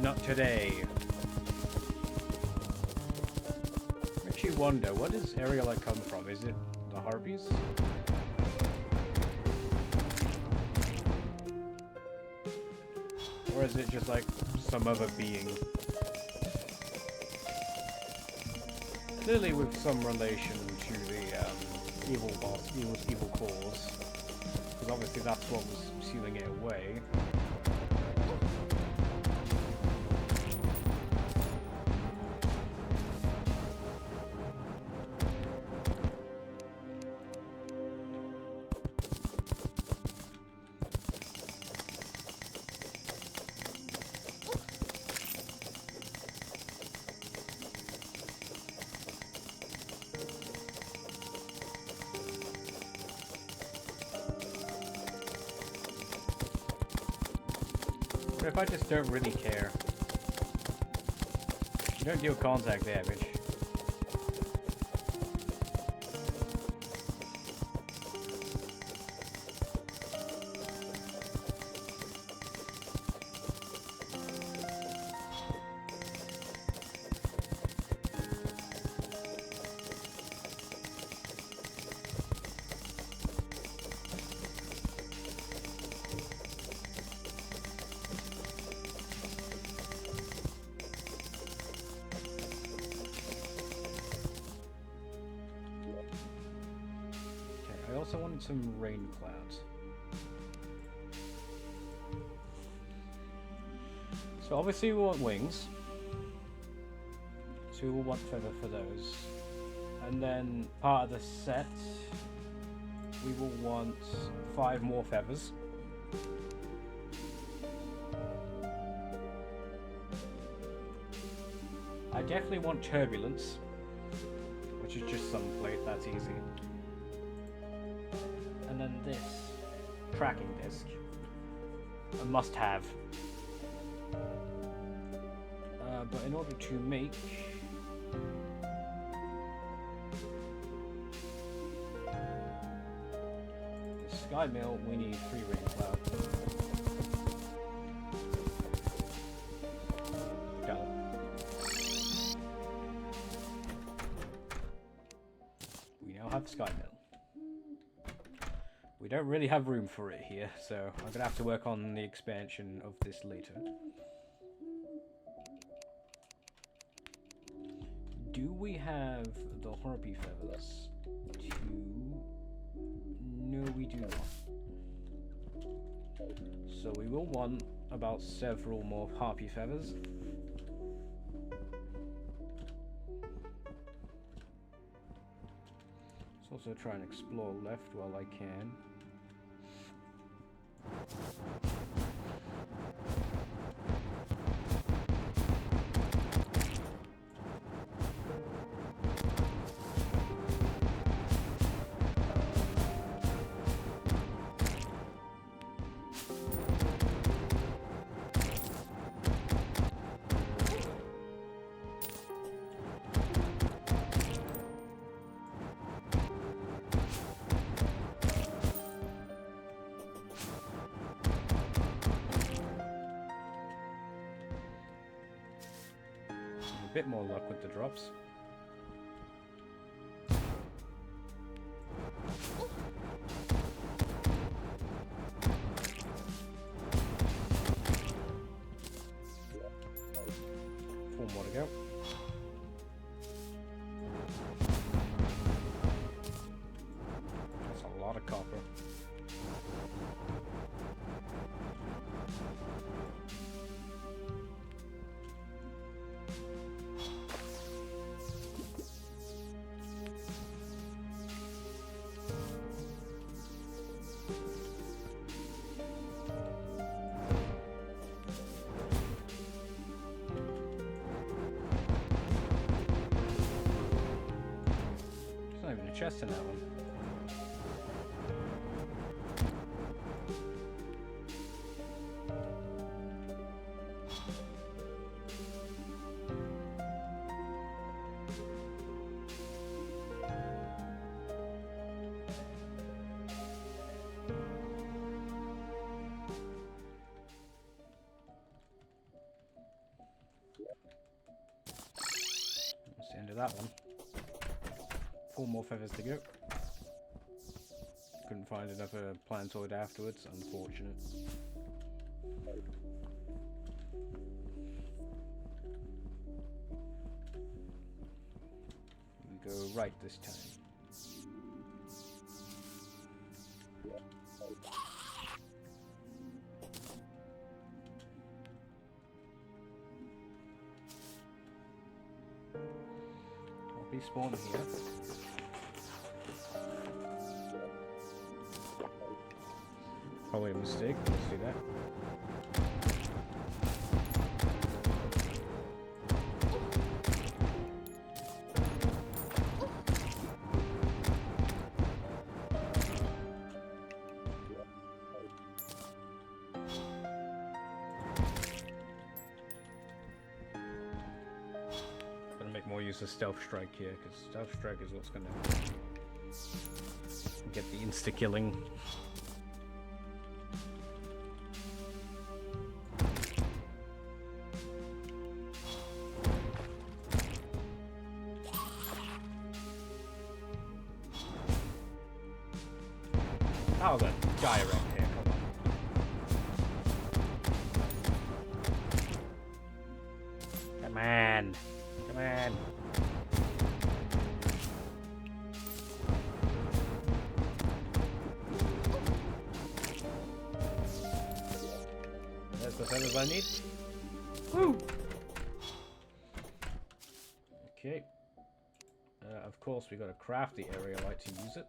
Speaker 1: Not today. Makes you wonder, where does area like come from? Is it the harpies? Or is it just like some other being? clearly with some relation to the evil boss, evil cause, because obviously that's what was sealing it away. But if I just don't really care, you don't deal contact damage. I also wanted some rain clouds. So obviously we want wings. So we will want feather for those. And then part of the set, we will want 5 more feathers. I definitely want turbulence, which is just some plate, that's easy. And then this tracking disc, a must-have. But in order to make the sky mill, we need 3 rain clouds. Got it. We now have the sky mill. We don't really have room for it here, so I'm gonna have to work on the expansion of this later. Do we have the harpy feathers? No, we do not. So we will want about several more harpy feathers. Let's also try and explore left while I can. A bit more luck with the drops. Four more to go. That's a lot of copper. There's not even a chest in that one. That's the end of that one. 4 more feathers to go. Couldn't find another planetoid afterwards, unfortunate. go right this time. I'll be spawning here. Probably a mistake. Let's do that. Gonna make more use of Stealth Strike here, because Stealth Strike is what's gonna get the insta-killing. Oh, the guy around here, come on. Come on. Come on. That's the feathers I need. Woo! Okay. Of course, we gotta craft the area light to use it.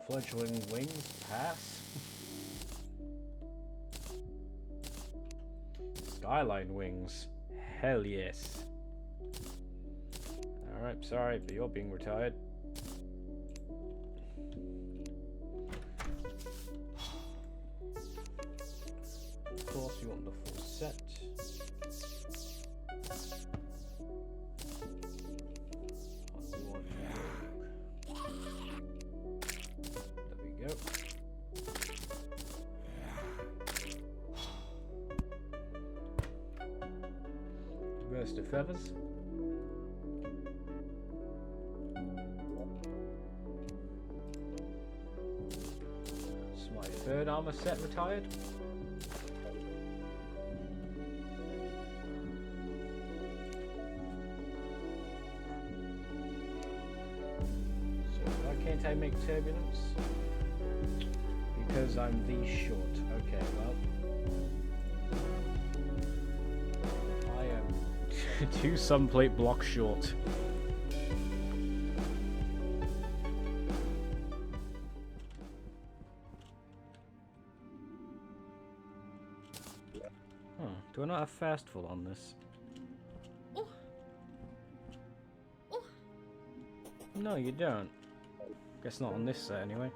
Speaker 1: Fledgling wings, pass. Skyline wings, hell yes. Alright, sorry, but you're being retired. Of course, you want the full set. Burst of feathers. It's my third armor set retired. So why can't I make turbulence? Because I'm the short. Okay, well. 2 sunplate blocks short. Huh, do I not have fastful on this? No, you don't. Guess not on this set anyway.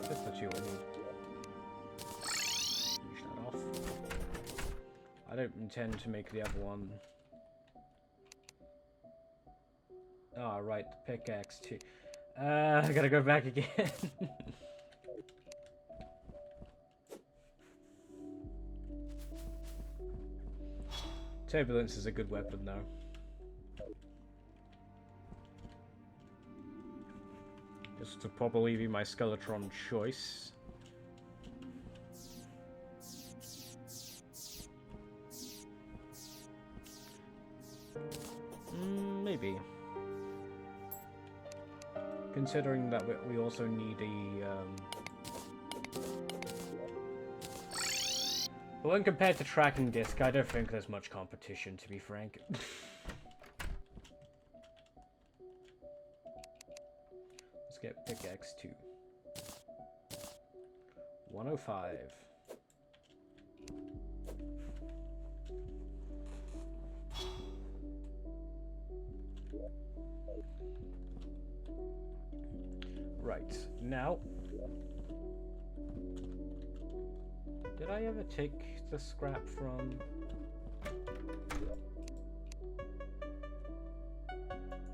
Speaker 1: Just the 2 I need. I don't intend to make the other one. Ah, oh, right, the pickaxe too. I gotta go back again. Turbulence is a good weapon, though. Just to probably be my Skeletron choice. Maybe. Considering that we also need a... But when compared to Tracking Disc, I don't think there's much competition, to be frank. Let's get pickaxe 2. 105. Right, now, did I ever take the scrap from...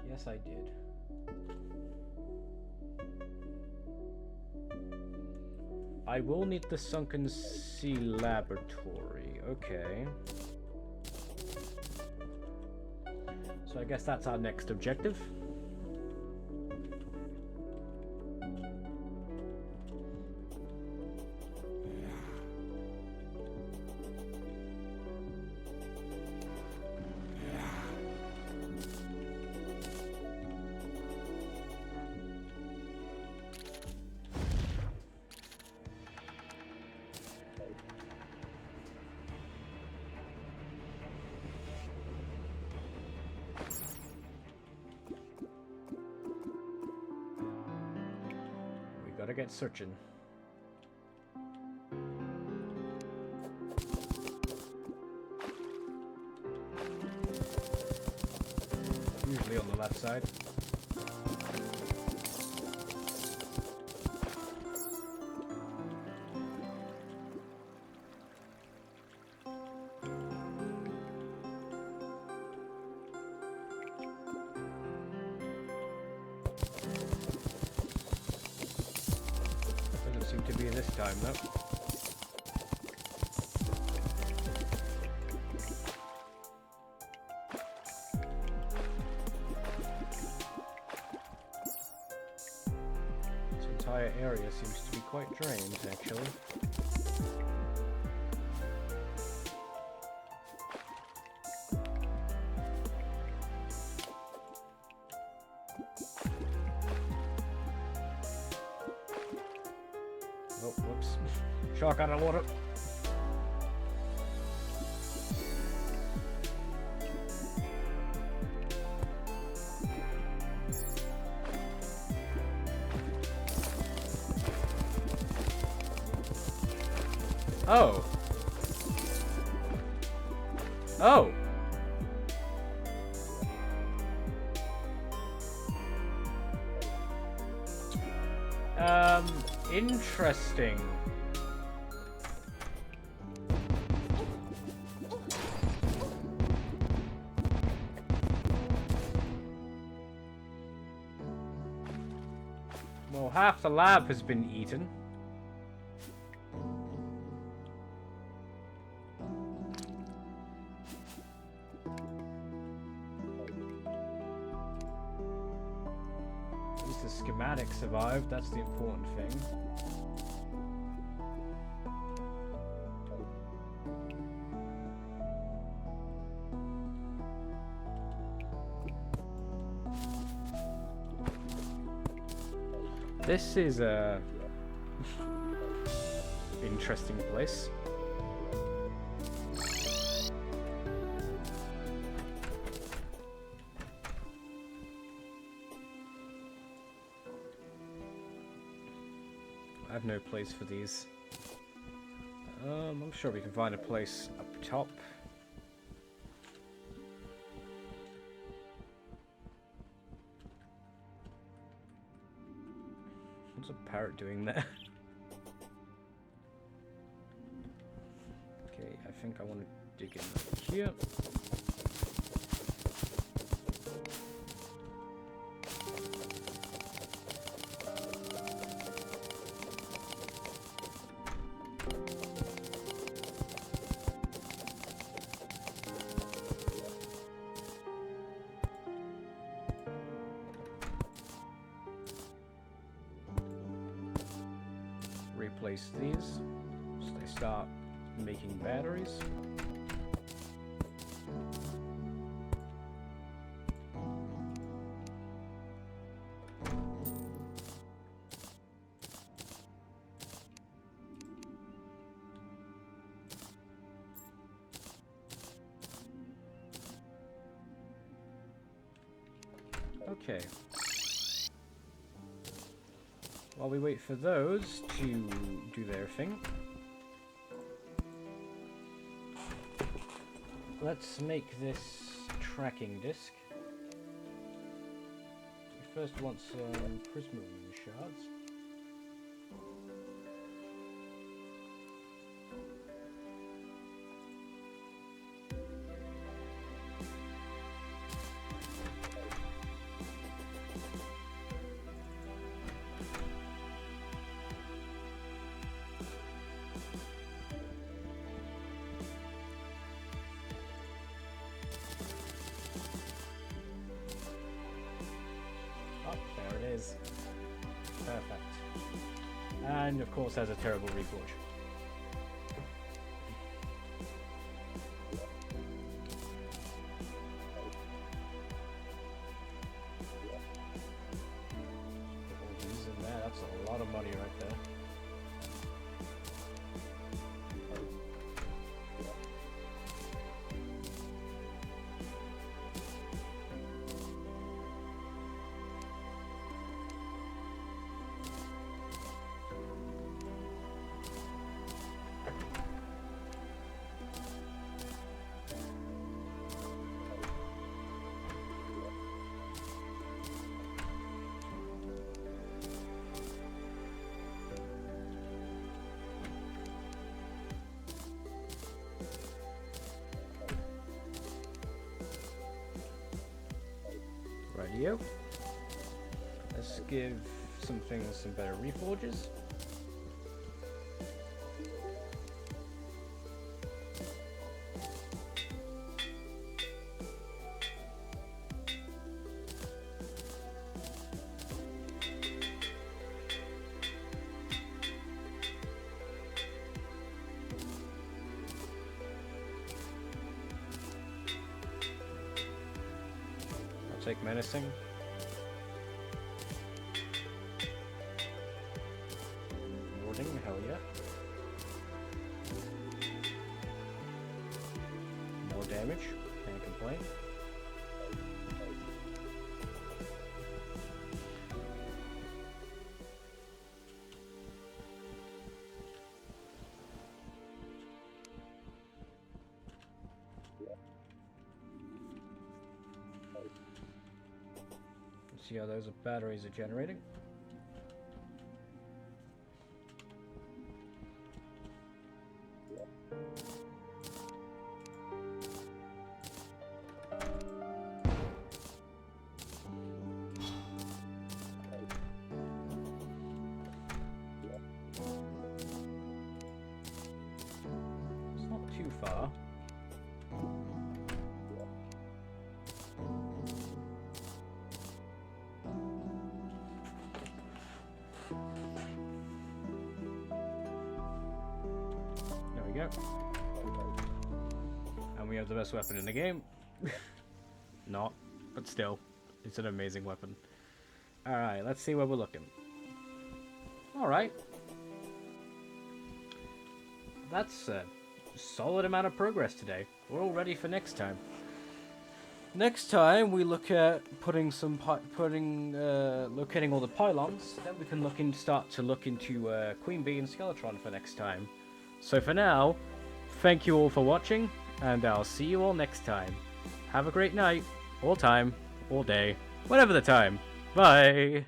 Speaker 1: Yes, I did. I will need the Sunken Sea Laboratory, okay. So I guess that's our next objective. get searching. Usually on the left side. Doesn't seem to be this time though. Area seems to be quite drained, actually. Oh, whoops. Shark out of water. Oh. Oh. Interesting. Well, half the lab has been eaten. The schematic survived, that's the important thing. This is a interesting place. I have no place for these. I'm sure we can find a place up top. What's a parrot doing there? Okay, I think I want to dig in here. Replace these so they start making batteries. Okay. While we wait for those to do their thing, let's make this tracking disc. We first want some prismarine shards. There it is. Perfect. And of course has a terrible reforge. Put all these in there, that's a lot of money right there. Radio. Let's give some things some better reforges. Take menacing. Warding, hell yeah. More damage, can't complain. See how those batteries are generating. It's not too far. Go. And we have the best weapon in the game. Not, but still, it's an amazing weapon. Alright, let's see where we're looking. Alright. That's a solid amount of progress today. We're all ready for next time. Next time we look at locating all the pylons. Then we can start to look into Queen Bee and Skeletron for next time. So for now, thank you all for watching, and I'll see you all next time. Have a great night, or time, or day, whatever the time. Bye!